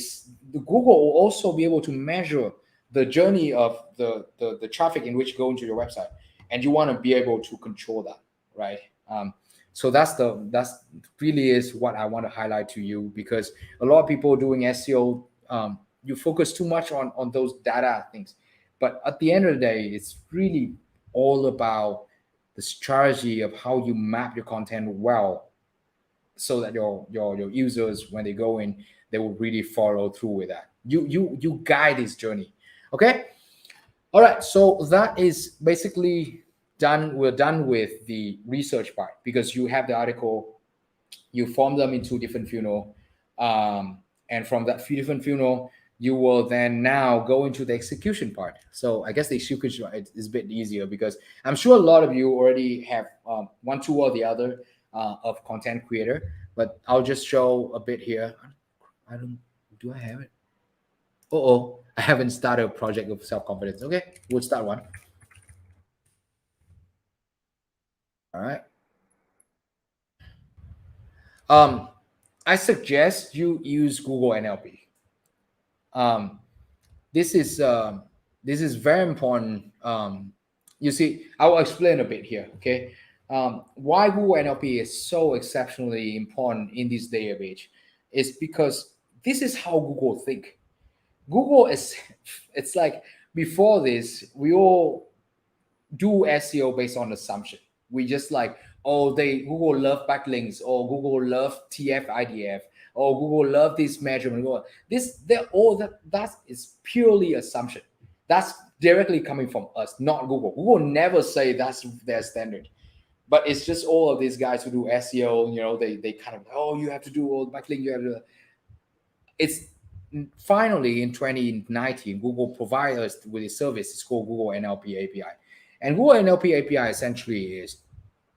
Google will also be able to measure the journey of the traffic in which go into your website, and you want to be able to control that, right? So that's really is what I want to highlight to you, because a lot of people doing SEO, you focus too much on those data things, but at the end of the day, it's really all about the strategy of how you map your content well, so that your users, when they go in, they will really follow through with that. You guide this journey. Okay. All right, so that is basically done. We're done with the research part, because you have the article, you form them into different funnel, and from that different funnel, you will then now go into the execution part. So I guess the execution is a bit easier, because I'm sure a lot of you already have one tool or the other of content creator, but I'll just show a bit here. I don't do I have it? Oh, I haven't started a project of self confidence. Okay, we'll start one. All right. Um, I suggest you use Google NLP. Um, this is this is very important. You see, I will explain a bit here. Okay, why Google NLP is so exceptionally important in this day of age is because this is how Google think. Google is, it's like before this, we all do SEO based on assumption. We just like, oh, they Google love backlinks, or Google love TF-IDF, or Google love this measurement. This, they're all that is purely assumption. That's directly coming from us, not Google. Google never say that's their standard. But it's just all of these guys who do SEO, they kind of, oh, you have to do all backlink, you have to. It's finally in 2019, Google provided us with a service. It's called Google NLP API, and Google NLP API essentially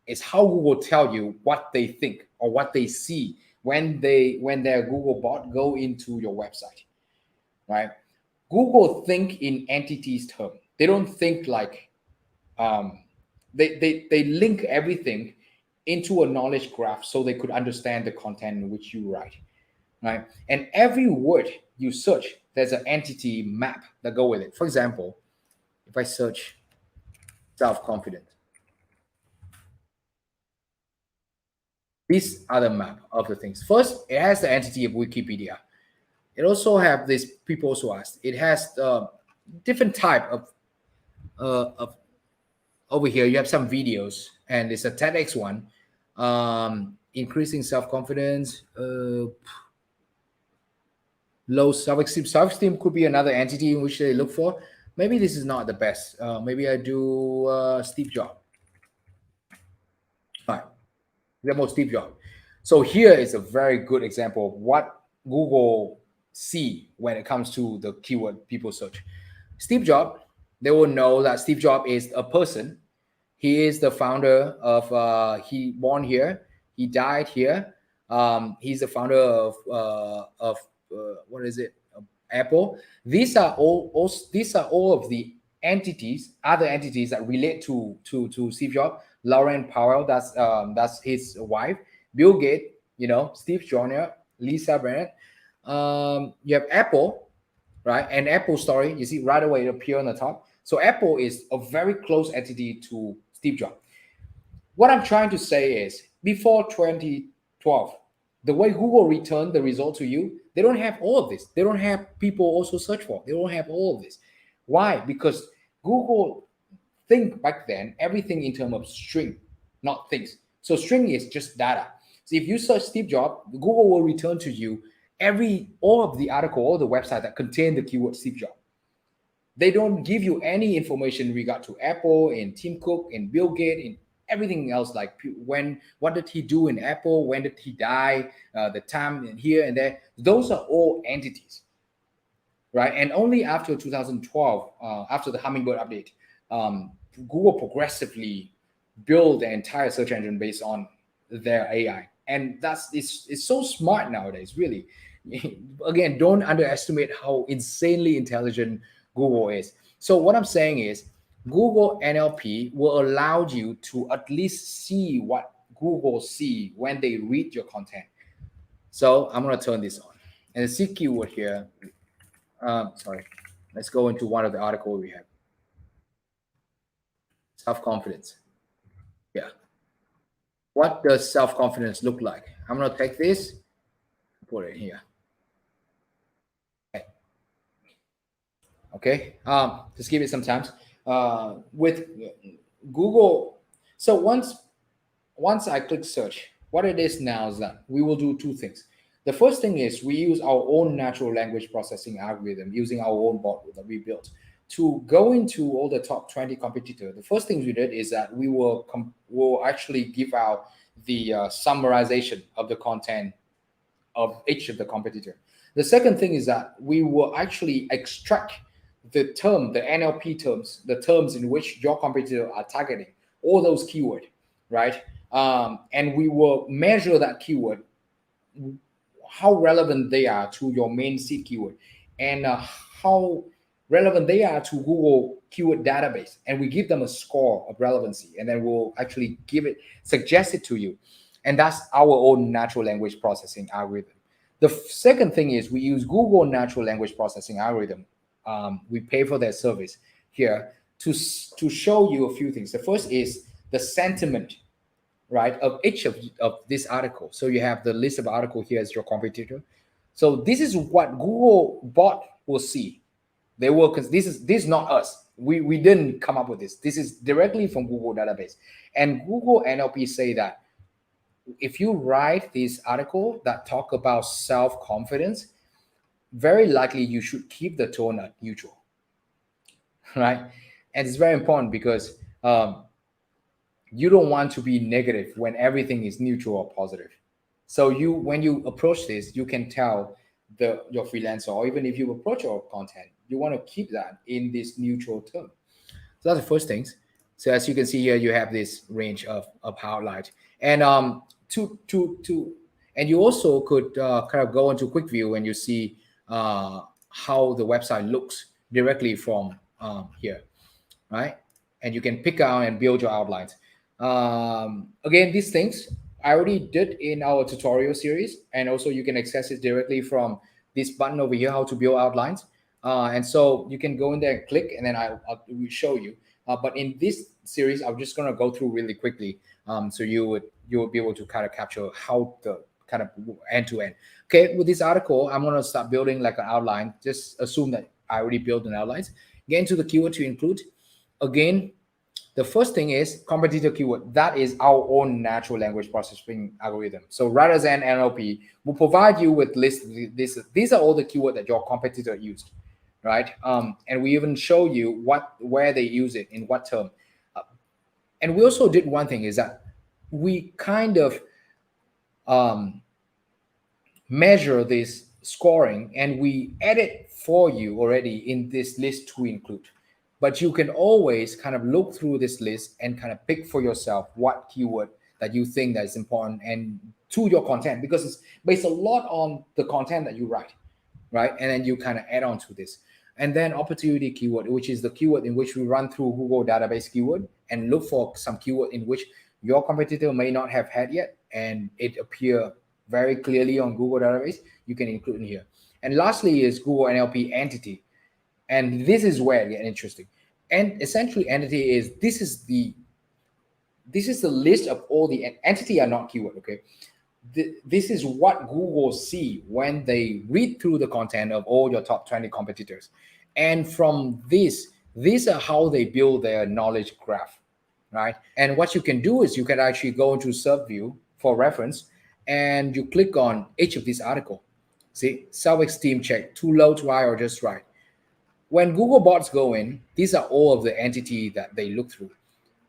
is how Google tell you what they think or what they see when their Google bot go into your website, right? Google think in entities term. They don't think like um, they link everything into a knowledge graph so they could understand the content in which you write, right? And every word you search, there's an entity map that go with it. For example, if I search self-confidence, these are the map of the things. First, it has the entity of Wikipedia. It also have this, people also asked, it has different type of over here. You have some videos, and it's a TEDx one, increasing self-confidence, low self-esteem. Self-esteem could be another entity in which they look for. Maybe this is not the best. Maybe I do Steve Jobs. Fine. Example, Steve Jobs. So here is a very good example of what Google see when it comes to the keyword people search. Steve Jobs, they will know that Steve Jobs is a person. He is the founder of, he born here, he died here. He's the founder of what is it? Apple. These are all of the entities, other entities that relate to Steve Jobs. Lauren Powell, that's his wife. Bill Gates, Steve Jr., Lisa Bennett. You have Apple, right? And Apple story, you see right away it appear on the top. So Apple is a very close entity to Steve Jobs. What I'm trying to say is, before 2012, the way Google returned the result to you, they don't have all of this. They don't have people also search for. They don't have all of this. Why? Because Google think back then everything in terms of string, not things. So string is just data. So if you search Steve Jobs, Google will return to you all of the article, all the website that contain the keyword Steve Jobs. They don't give you any information in regard to Apple and Tim Cook and Bill Gates and everything else, like what did he do in Apple, when did he die, the time and here and there. Those are all entities, right? And only after 2012, after the Hummingbird update, Google progressively built the entire search engine based on their AI, and it's so smart nowadays. Really, again, don't underestimate how insanely intelligent Google is. So what I'm saying is, Google NLP will allow you to at least see what Google see when they read your content. So I'm going to turn this on, and the C keyword here. Sorry, let's go into one of the articles we have. Self-confidence. Yeah. What does self-confidence look like? I'm going to take this, put it here. Okay. Just give it some time. With Google, so once I click search, what it is now is that we will do two things. The first thing is we use our own natural language processing algorithm using our own bot that we built to go into all the top 20 competitors. The first thing we did is that we will actually give out the summarization of the content of each of the competitor. The second thing is that we will actually extract the NLP terms, the terms in which your competitor are targeting, all those keyword, right? And we will measure that keyword, how relevant they are to your main seed keyword, and how relevant they are to Google keyword database. And we give them a score of relevancy, and then we'll actually suggest it to you. And that's our own natural language processing algorithm. The second thing is we use Google natural language processing algorithm. We pay for their service here to show you a few things. The first is the sentiment, right, of each of this article. So you have the list of article here as your competitor. So this is what Google bot will see. They will, because this is not us. We didn't come up with this. This is directly from Google database. And Google NLP say that if you write this article that talk about self-confidence, very likely you should keep the tone at neutral, right? And it's very important because you don't want to be negative when everything is neutral or positive. So when you approach this, you can tell your freelancer, or even if you approach your content, you want to keep that in this neutral tone. So that's the first things. So as you can see here, you have this range of highlight, and and you also could kind of go into quick view and you see how the website looks directly from here, right? And you can pick out and build your outlines. Again, these things I already did in our tutorial series, and also you can access it directly from this button over here, how to build outlines. And so you can go in there and click, and then I will show you. But in this series, I'm just going to go through really quickly, so you will be able to kind of capture how the kind of end to end. Okay, with this article, I'm going to start building like an outline. Just assume that I already built an outline. Get into the keyword to include. Again, the first thing is competitor keyword. That is our own natural language processing algorithm. So WriterZen NLP will provide you with list. These are all the keywords that your competitor used, right? And we even show you where they use it, in what term. And we also did one thing is that we kind of measure this scoring, and we edit for you already in this list to include. But you can always kind of look through this list and kind of pick for yourself what keyword that you think that is important and to your content, because it's based a lot on the content that you write, right? And then you kind of add on to this. And then opportunity keyword, which is the keyword in which we run through Google database keyword and look for some keyword in which your competitor may not have had yet, and it appear very clearly on Google database, you can include in here. And lastly is Google NLP entity. And this is where it gets interesting. And essentially entity is, this is the list of all the entity are not keyword, okay? This is what Google see when they read through the content of all your top 20 competitors. And from this, these are how they build their knowledge graph, right? And what you can do is you can actually go into sub view for reference, and you click on each of these article. See, self-esteem check, too low, too high, or just right. When Google bots go in, these are all of the entity that they look through.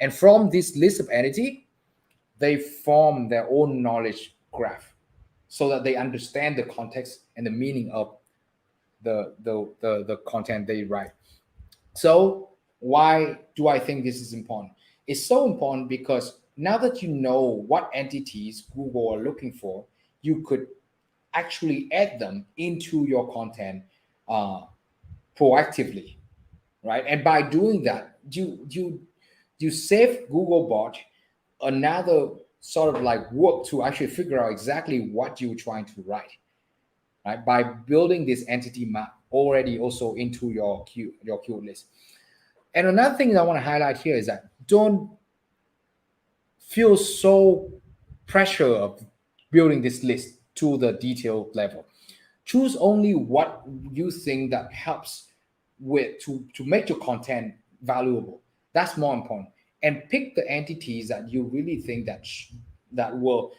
And from this list of entity, they form their own knowledge graph so that they understand the context and the meaning of the content they write. So why do I think this is important? It's so important because now that you know what entities Google are looking for, you could actually add them into your content proactively, right? And by doing that, you save Googlebot another sort of like work to actually figure out exactly what you're trying to write, right? By building this entity map already also into your keyword list. And another thing that I want to highlight here is that don't feel so pressure of building this list to the detail level. Choose only what you think that helps with to make your content valuable. That's more important. And pick the entities that you really think that will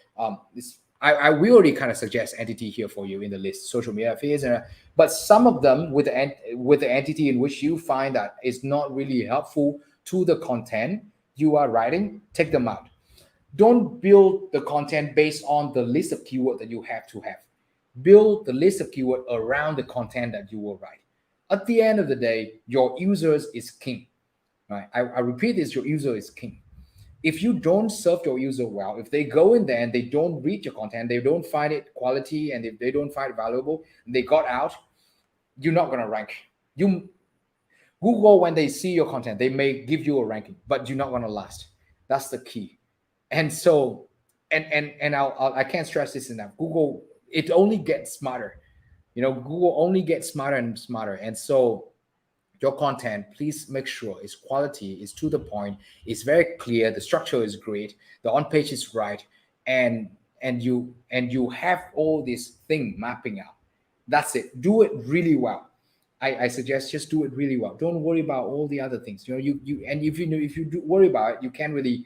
I we already kind of suggest entity here for you in the list, social media feeds, but some of them with the entity in which you find that is not really helpful to the content you are writing, take them out. Don't build the content based on the list of keyword that you have to have. Build the list of keyword around the content that you will write. At the end of the day, your users is king. Right? I repeat this: your user is king. If you don't serve your user well, if they go in there and they don't read your content, they don't find it quality, and if they don't find it valuable, they got out, you're not gonna rank. You Google, when they see your content, they may give you a ranking, but you're not gonna last. That's the key. And so, and I can't stress this enough. Google, it only gets smarter. Google only gets smarter and smarter. And so your content, please make sure it's quality, it's to the point, it's very clear, the structure is great, the on page is right, and you have all this thing mapping out. That's it. Do it really well. I suggest just do it really well. Don't worry about all the other things. And if you do worry about it, you can't really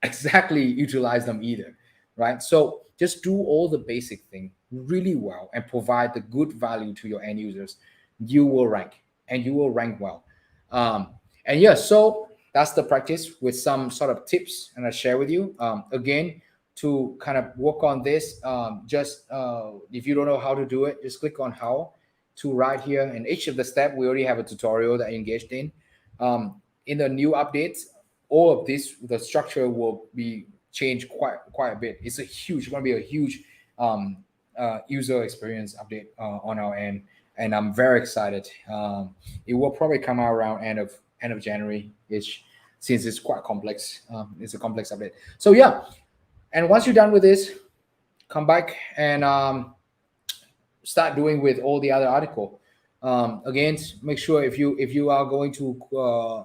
exactly utilize them either, right? So just do all the basic thing really well and provide the good value to your end users. You will rank, and you will rank well. And yeah, so that's the practice with some sort of tips, and I share with you. Again, to kind of work on this, just if you don't know how to do it, just click on how to right here. In each of the step, we already have a tutorial that I engaged in. In the new updates, all of this, the structure will be changed quite a bit. It's going to be a huge user experience update on our end, and I'm very excited. It will probably come out around end of January-ish, since it's quite complex. It's a complex update. So yeah, and once you're done with this, come back and start doing with all the other article. Again, make sure if you are going to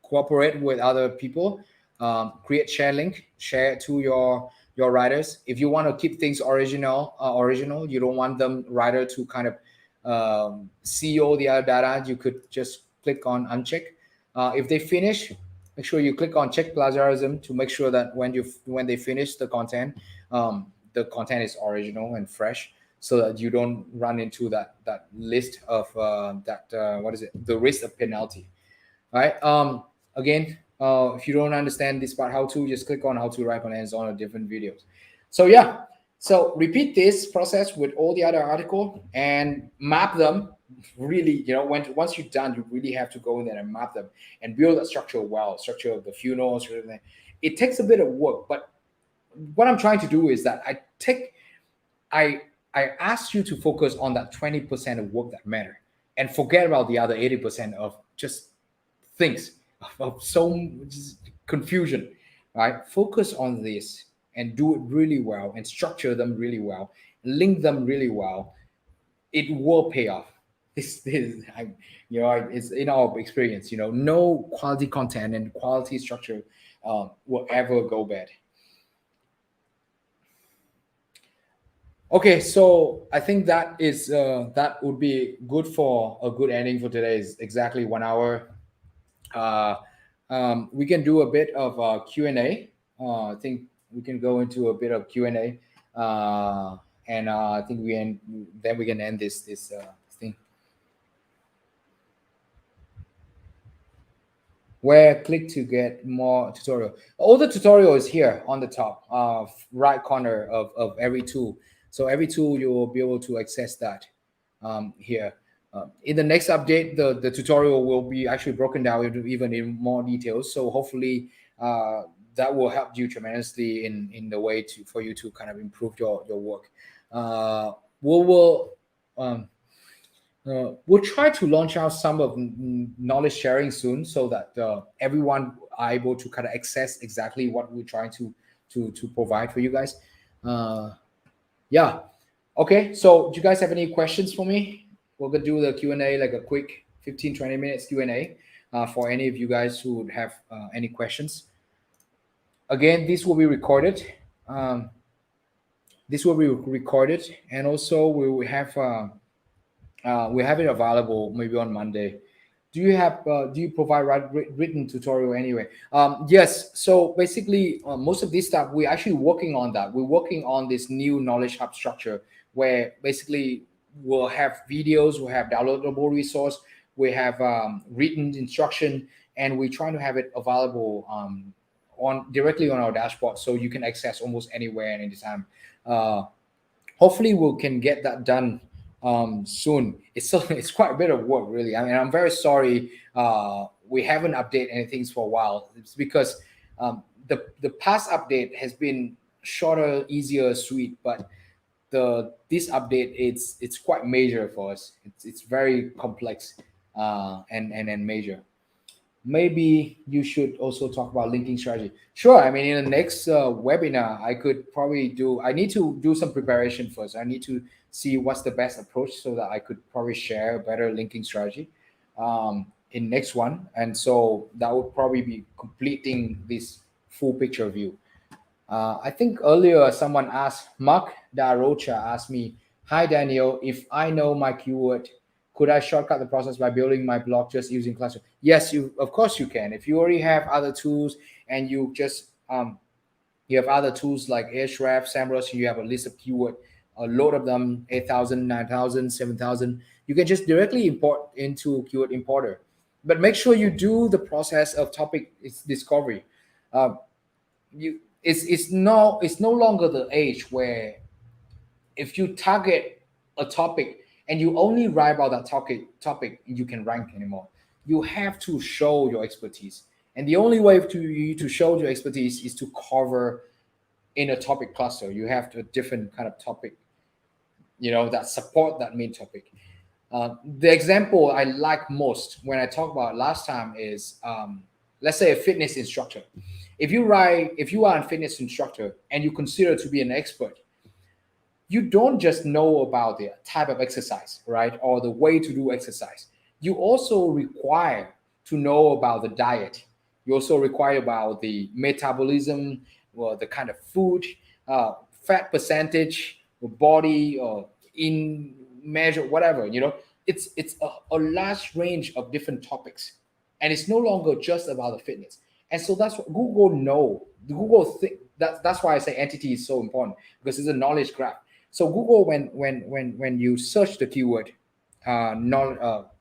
cooperate with other people, create share link, share it to your writers. If you want to keep things original, you don't want them writer to kind of see all the other data, you could just click on uncheck. If they finish, make sure you click on check plagiarism to make sure that when they finish the content is original and fresh, so that you don't run into that list of the risk of penalty. All right. Again, if you don't understand this part, how to, just click on how to write contents on a different videos. So yeah, so repeat this process with all the other article and map them. Really, once you're done, you really have to go in there and map them and build a structure of the funnel. It takes a bit of work, but what I'm trying to do is that I ask you to focus on that 20% of work that matter and forget about the other 80% of just things of so confusion, right? Focus on this and do it really well and structure them really well, link them really well. It will pay off. It's in our experience, no quality content and quality structure will ever go bad. Okay, so I think that would be good for a good ending for today. Is exactly 1 hour. We can do a bit of Q&A. I think we can go into a bit of Q&A, and I think then we can end this thing. Where click to get more tutorial? All the tutorial is here on the top right corner of every tool. So every tool you will be able to access that here. In the next update, the tutorial will be actually broken down even in more details. So hopefully that will help you tremendously in the way for you to kind of improve your work. We'll try to launch out some of knowledge sharing soon, so that everyone are able to kind of access exactly what we're trying to provide for you guys. Yeah. Okay. So do you guys have any questions for me? We're going to do the Q&A, like a quick 15-20 minutes Q&A for any of you guys who would have any questions. Again, this will be recorded. Um, this will be recorded, and also we will have we have it available maybe on Monday. Do you provide written tutorial anyway? Yes. So basically, most of this stuff we're actually working on that. We're working on this new knowledge hub structure where basically we'll have videos, we'll have downloadable resource, we have written instruction, and we're trying to have it available on directly on our dashboard so you can access almost anywhere and anytime. Uh, Hopefully we can get that done soon. It's so it's quite a bit of work, really. I mean, I'm very sorry we haven't updated anything for a while. It's because the past update has been shorter, easier, sweet, but the this update it's quite major for us. It's very complex and major. Maybe you should also talk about linking strategy. Sure. I mean, in the next webinar, I could probably do. I need to do some preparation first. I need to see what's the best approach so that I could probably share a better linking strategy in next one. And so that would probably be completing this full picture view. I think earlier someone asked, Mark Darocha asked me, "Hi Daniel, if I know my keyword, could I shortcut the process by building my blog just using cluster?" Yes, you of course you can. If you already have other tools and you just you have other tools like Ahrefs, SEMrush, you have a list of keyword, a load of them, 8,000, 9,000, 7,000. You can just directly import into keyword importer. But make sure you do the process of topic discovery. Uh, it's no longer the age where if you target a topic and you only write about that topic you can rank anymore. You have to show your expertise, and the only way to you to show your expertise is to cover in a topic cluster. You have a different kind of topic, that support that main topic. The example I like most when I talk about last time is, let's say, a fitness instructor. If you are a fitness instructor and you consider to be an expert, you don't just know about the type of exercise, right, or the way to do exercise. You also require to know about the diet. You also require about the metabolism, or the kind of food, fat percentage, or body, or in measure, whatever. It's a large range of different topics, and it's no longer just about the fitness. And so that's what Google know. Google think that's why I say entity is so important, because it's a knowledge graph. So Google, when you search the keyword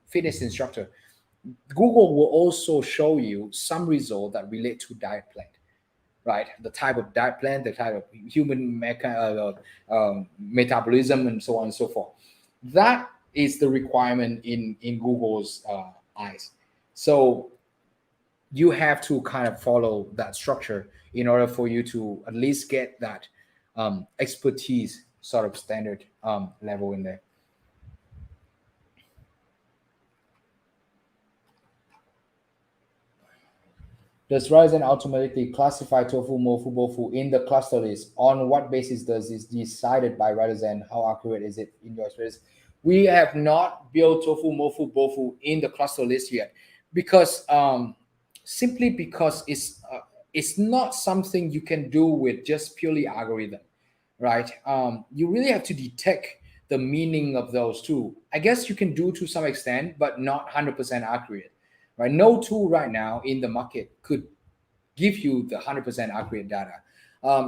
fitness instructor, Google will also show you some result that relate to diet plan, right? The type of diet plan, the type of human metabolism, and so on and so forth. That is the requirement in Google's eyes. So you have to kind of follow that structure in order for you to at least get that expertise sort of standard level in there. Does WriterZen automatically classify tofu, mofu, bofu in the cluster list? On what basis does this decided by WriterZen? How accurate is it in your experience? We have not built tofu, mofu, bofu in the cluster list yet, because simply because it's not something you can do with just purely algorithm, right? You really have to detect the meaning of those two. I guess you can do to some extent, but not 100% accurate, right? No tool right now in the market could give you the 100% accurate data.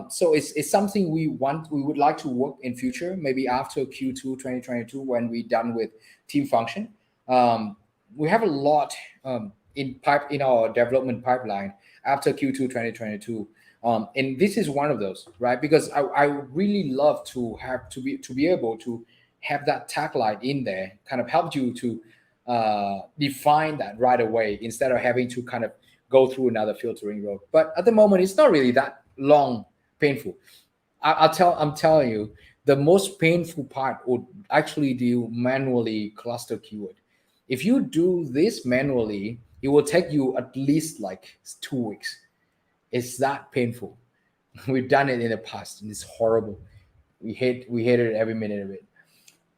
So it's something we would like to work in future, maybe after Q2 2022 when we're done with team function. We have a lot in our development pipeline after Q2 2022. And this is one of those, right? Because I really love to be able to have that tagline in there, kind of help you to define that right away instead of having to kind of go through another filtering road. But at the moment, it's not really that long painful. I'm telling you, the most painful part would actually do manually cluster keyword. If you do this manually, it will take you at least like 2 weeks. It's that painful. We've done it in the past, and it's horrible. We hated it every minute of it.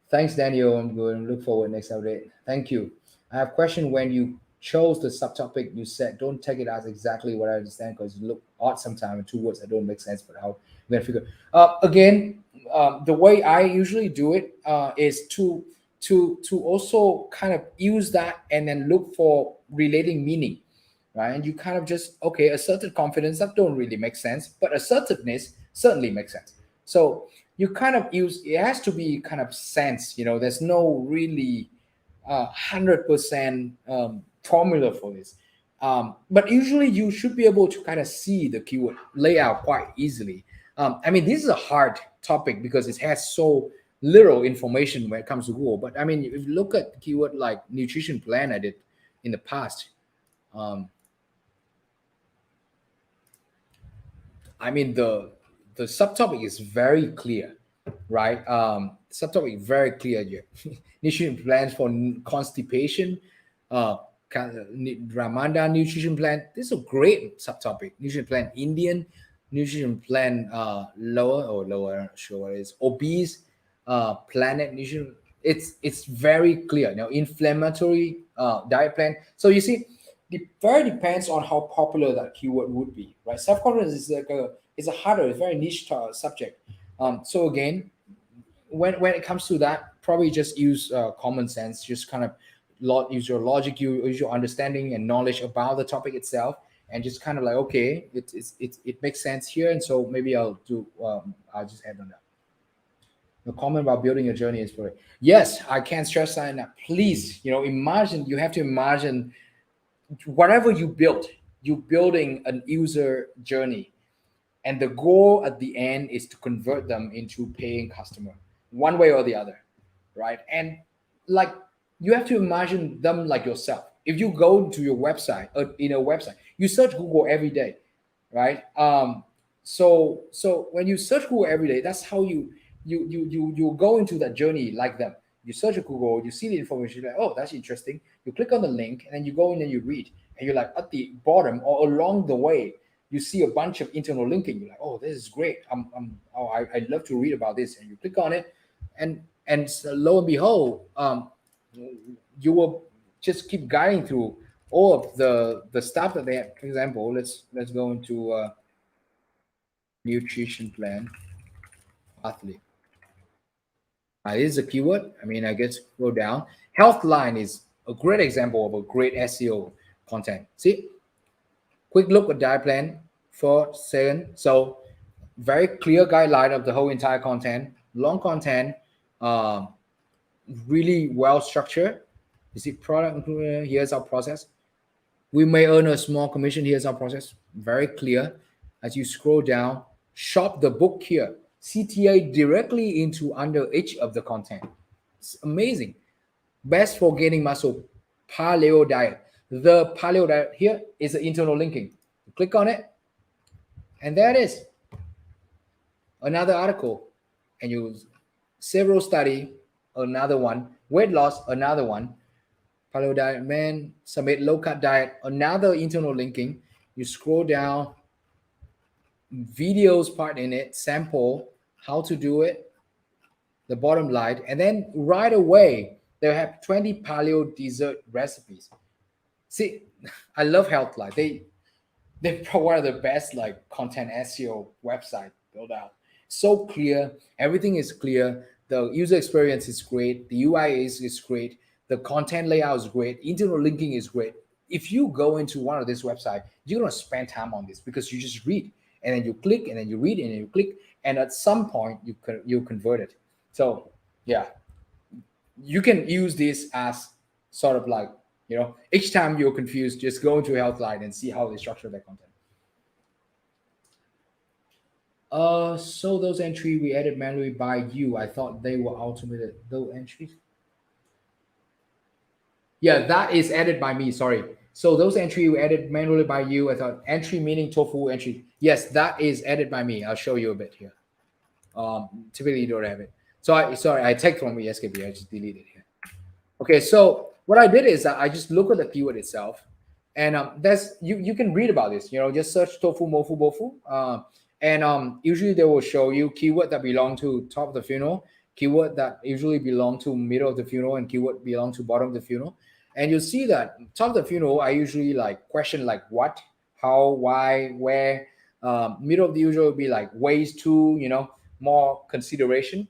Thanks, Daniel. I'm going to look forward next update. Thank you. I have a question. When you chose the subtopic you said. Don't take it as exactly what I understand because it look odd sometimes and two words that don't make sense. But how I'm gonna figure. Again, the way I usually do it is to also kind of use that and then look for relating meaning, right? And you kind of just okay, assertive confidence that don't really make sense, but assertiveness certainly makes sense. So you kind of use it has to be kind of sense. There's no really 100% formula for this. But usually you should be able to kind of see the keyword layout quite easily. I mean, this is a hard topic because it has so little information when it comes to Google. But I mean, if you look at keyword like nutrition plan I did in the past, um, I mean the subtopic is very clear, right? Subtopic very clear here. Nutrition plans for constipation, uh, Ramanda nutrition plan. This is a great subtopic. Nutrition plan Indian, nutrition plan lower. I'm not sure what it is. Obese, planet nutrition. It's very clear. Inflammatory diet plan. So you see, it very depends on how popular that keyword would be, right? Self confidence is like a harder, it's a very niche subject. So again, when it comes to that, probably just use common sense. Just kind of use your logic, use your understanding and knowledge about the topic itself, and just kind of like okay, it makes sense here, and so maybe I'll just add on that. The comment about building a journey is for yes, I can't stress that enough. Please, imagine you have to imagine whatever you build, you're building an user journey, and the goal at the end is to convert them into paying customer, one way or the other, right? And like you have to imagine them like yourself. If you go to your website, in a website, you search Google every day, right? So when you search Google every day, that's how you go into that journey like them. You search Google, you see the information, you're like, oh, that's interesting. You click on the link, and then you go in and you read, and you're like at the bottom or along the way, you see a bunch of internal linking. You're like, oh, this is great. I'd love to read about this, and you click on it, and so lo and behold, you will just keep guiding through all of the stuff that they have. For example, let's go into nutrition plan athlete. This is a keyword. I mean, I guess go down. Healthline is a great example of a great SEO content. See, quick look at diet plan for second. So very clear guideline of the whole entire content. Long content, um, really well structured. You see, product here's our process. We may earn a small commission. Here's our process. Very clear. As you scroll down, shop the book here. CTA directly into under each of the content. It's amazing. Best for gaining muscle, paleo diet. The paleo diet here is the internal linking. Click on it, and there it is. Another article, and you several study, another one. Weight loss, another one. Paleo diet, man, submit low carb diet, another internal linking. You scroll down, videos part in it, sample how to do it, the bottom line, and then right away they have 20 paleo dessert recipes. See, I love Healthline. They provide the best like content SEO website built out. So clear, everything is clear. The user experience is great. The UI is great. The content layout is great. Internal linking is great. If you go into one of this website, you're gonna spend time on this because you just read and then you click and then you read and then you click, and at some point you convert it. So yeah, you can use this as sort of like each time you're confused, just go into Healthline and see how they structure their content. So those entries we added manually by you. I thought they were automated. Those entries. Yeah, that is added by me. Sorry. So those entry we added manually by you. I thought entry meaning tofu entry. Yes, that is added by me. I'll show you a bit here. Typically you don't have it. So I take from SKB. I just deleted it here. Okay, so what I did is that I just look at the keyword itself, and there's you can read about this. Just search tofu, mofu, bofu, and usually they will show you keyword that belong to top of the funnel, keyword that usually belong to middle of the funnel, and keyword belong to bottom of the funnel. And you'll see that top of the funnel, I usually like question like what, how, why, where. Middle of the usual will be like ways to, more consideration,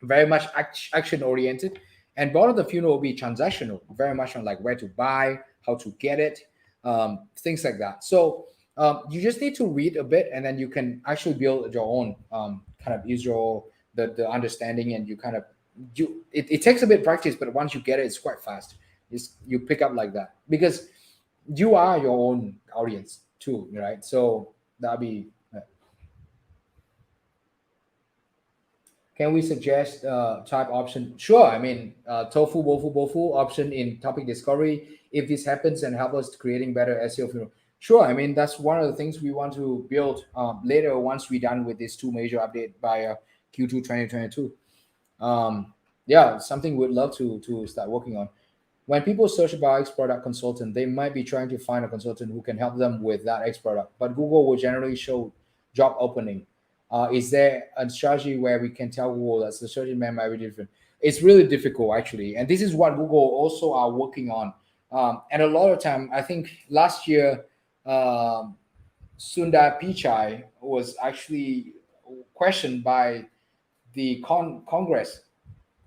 very much action oriented. And bottom of the funnel will be transactional, very much on like where to buy, how to get it, things like that. So you just need to read a bit, and then you can actually build your own kind of usual the understanding, and you kind of it takes a bit of practice, but once you get it, it's quite fast. You pick up like that because you are your own audience too, right? So that'll be. Can we suggest type option? Sure. I mean, tofu, bofu, bofu option in topic discovery. If this happens and help us creating better SEO. Sure. I mean, that's one of the things we want to build later once we're done with these two major update by Q2 2022. Yeah, something we'd love to start working on. When people search about X product consultant, they might be trying to find a consultant who can help them with that X product, but Google will generally show job opening. Is there a strategy where we can tell Google that the search intent might be different? It's really difficult actually, and this is what Google also are working on. And a lot of time, I think last year, um, Sundar Pichai was actually questioned by the Congress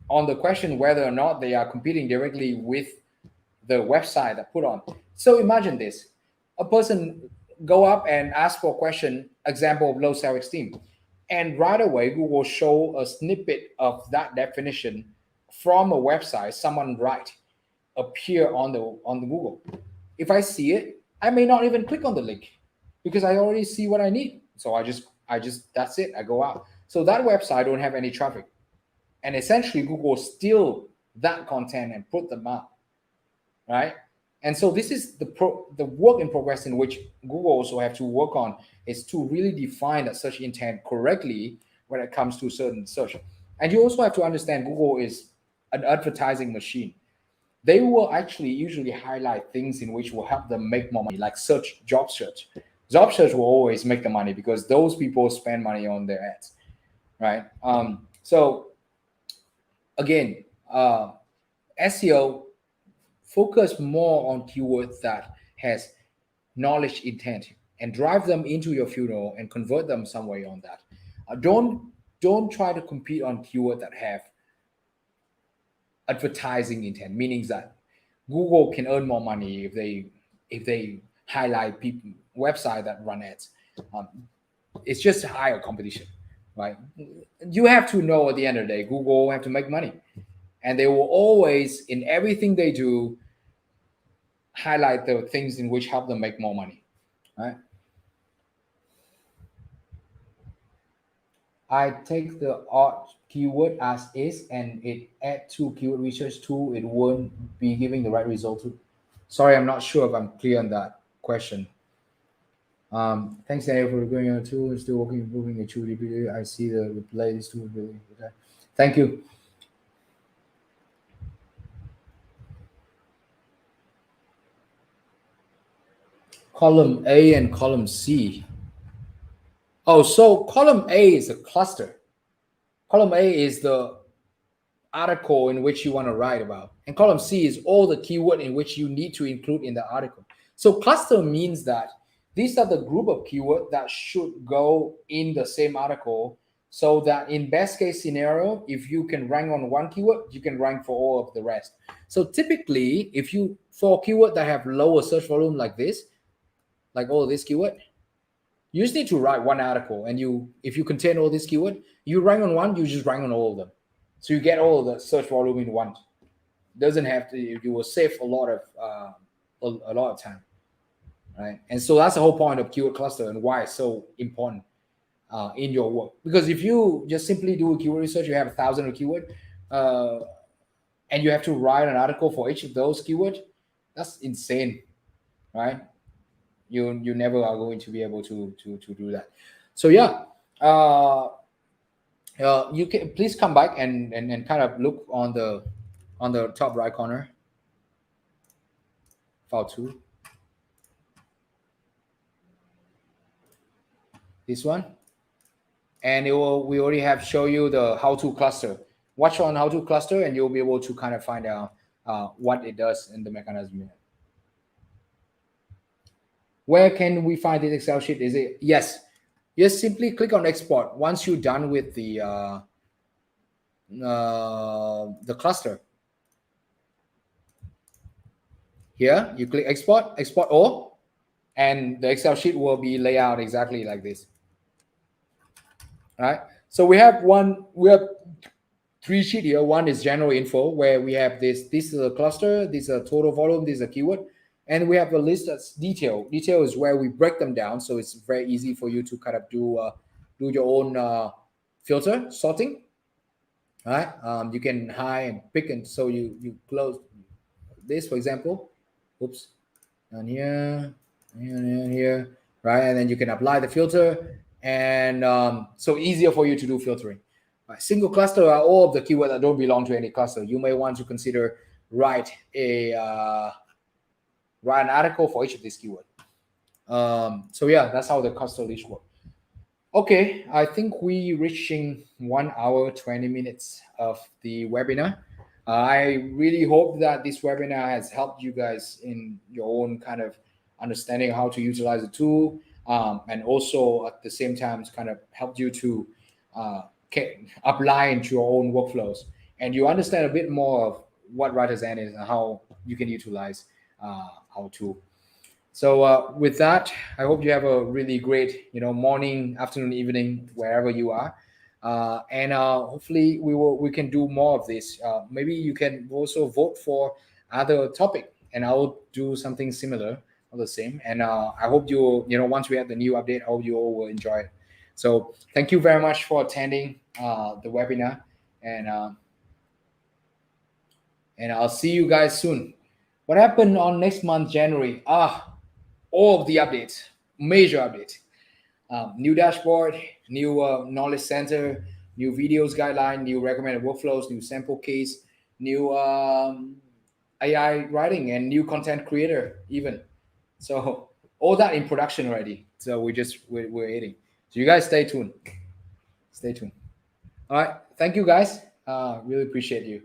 on the question whether or not they are competing directly with the website that put on. So imagine this: a person go up and ask for a question, example of low self-esteem, and right away Google show a snippet of that definition from a website someone write appear on the Google. If I see it, I may not even click on the link because I already see what I need. So I just that's it. I go out. So that website don't have any traffic, and essentially Google steal that content and put them out, right? And so this is the work in progress in which Google also have to work on, is to really define that search intent correctly when it comes to certain search. And you also have to understand Google is an advertising machine. They will actually usually highlight things in which will help them make more money, like search, job search. Job search will always make the money because those people spend money on their ads, right? So again, SEO focus more on keywords that has knowledge intent and drive them into your funnel and convert them some way on that. Don't try to compete on keywords that have advertising intent, meaning that Google can earn more money if they highlight people website that run ads. Um, it's just higher competition, right? You have to know at the end of the day, Google have to make money, and they will always in everything they do highlight the things in which help them make more money, right? I take the odd keyword as is and it add to keyword research tool, it won't be giving the right result to. Sorry, I'm not sure if I'm clear on that question. Thanks Daniel for going on tool and still working improving the tool. I see the replay this tool really. Okay. Thank you. Column A and column C. Oh, so column A is a cluster. Column A is the article in which you want to write about, and column C is all the keyword in which you need to include in the article. So cluster means that these are the group of keyword that should go in the same article, so that in best case scenario, if you can rank on one keyword, you can rank for all of the rest. So typically, if you for keyword that have lower search volume like this, like all of this keyword, you just need to write one article, and if you contain all this keyword, you rank on one, you just rank on all of them. So you get all of the search volume in one. Doesn't have to. You will save a lot of a lot of time, right? And so that's the whole point of keyword cluster and why it's so important in your work. Because if you just simply do keyword research, you have 1,000 of keyword, and you have to write an article for each of those keywords. That's insane, right? You never are going to be able to do that. So yeah. You can please come back and kind of look on the top right corner, file 2, this one, and we already have show you the how to cluster. Watch on how to cluster and you'll be able to kind of find out what it does in the mechanism. Where can we find this Excel sheet? Is it yes? Just simply click on export once you're done with the cluster. Here you click export, export all, and the Excel sheet will be laid out exactly like this. All right. So we have three sheet here. One is general info where we have this is a cluster, this is a total volume, this is a keyword, and we have a list that's detail. Detail is where we break them down, so it's very easy for you to kind of do your own filter sorting. All right. You can hide and pick, and so you close this, for example. Oops. And here, and here, right? And then you can apply the filter, and so easier for you to do filtering. Right. Single cluster are all of the keywords that don't belong to any cluster. You may want to consider write an article for each of these keywords. So yeah, that's how the cluster list works. Okay, I think we reaching 1 hour 20 minutes of the webinar. I really hope that this webinar has helped you guys in your own kind of understanding how to utilize the tool, and also at the same time kind of helped you to apply into your own workflows, and you understand a bit more of what WriterZen is and how you can utilize our tool. So with that, I hope you have a really great morning, afternoon, evening, wherever you are. And hopefully we can do more of this. Maybe you can also vote for other topic, and I'll do something similar or the same. And I hope once we have the new update, I hope you all will enjoy it. So thank you very much for attending the webinar, and I'll see you guys soon. What happened on next month, January? All of the updates, major updates. New dashboard, new knowledge center, new videos guideline, new recommended workflows, new sample case, new AI writing, and new content creator even. So all that in production already. So we're hitting. So you guys stay tuned. Stay tuned. All right. Thank you guys. Really appreciate you.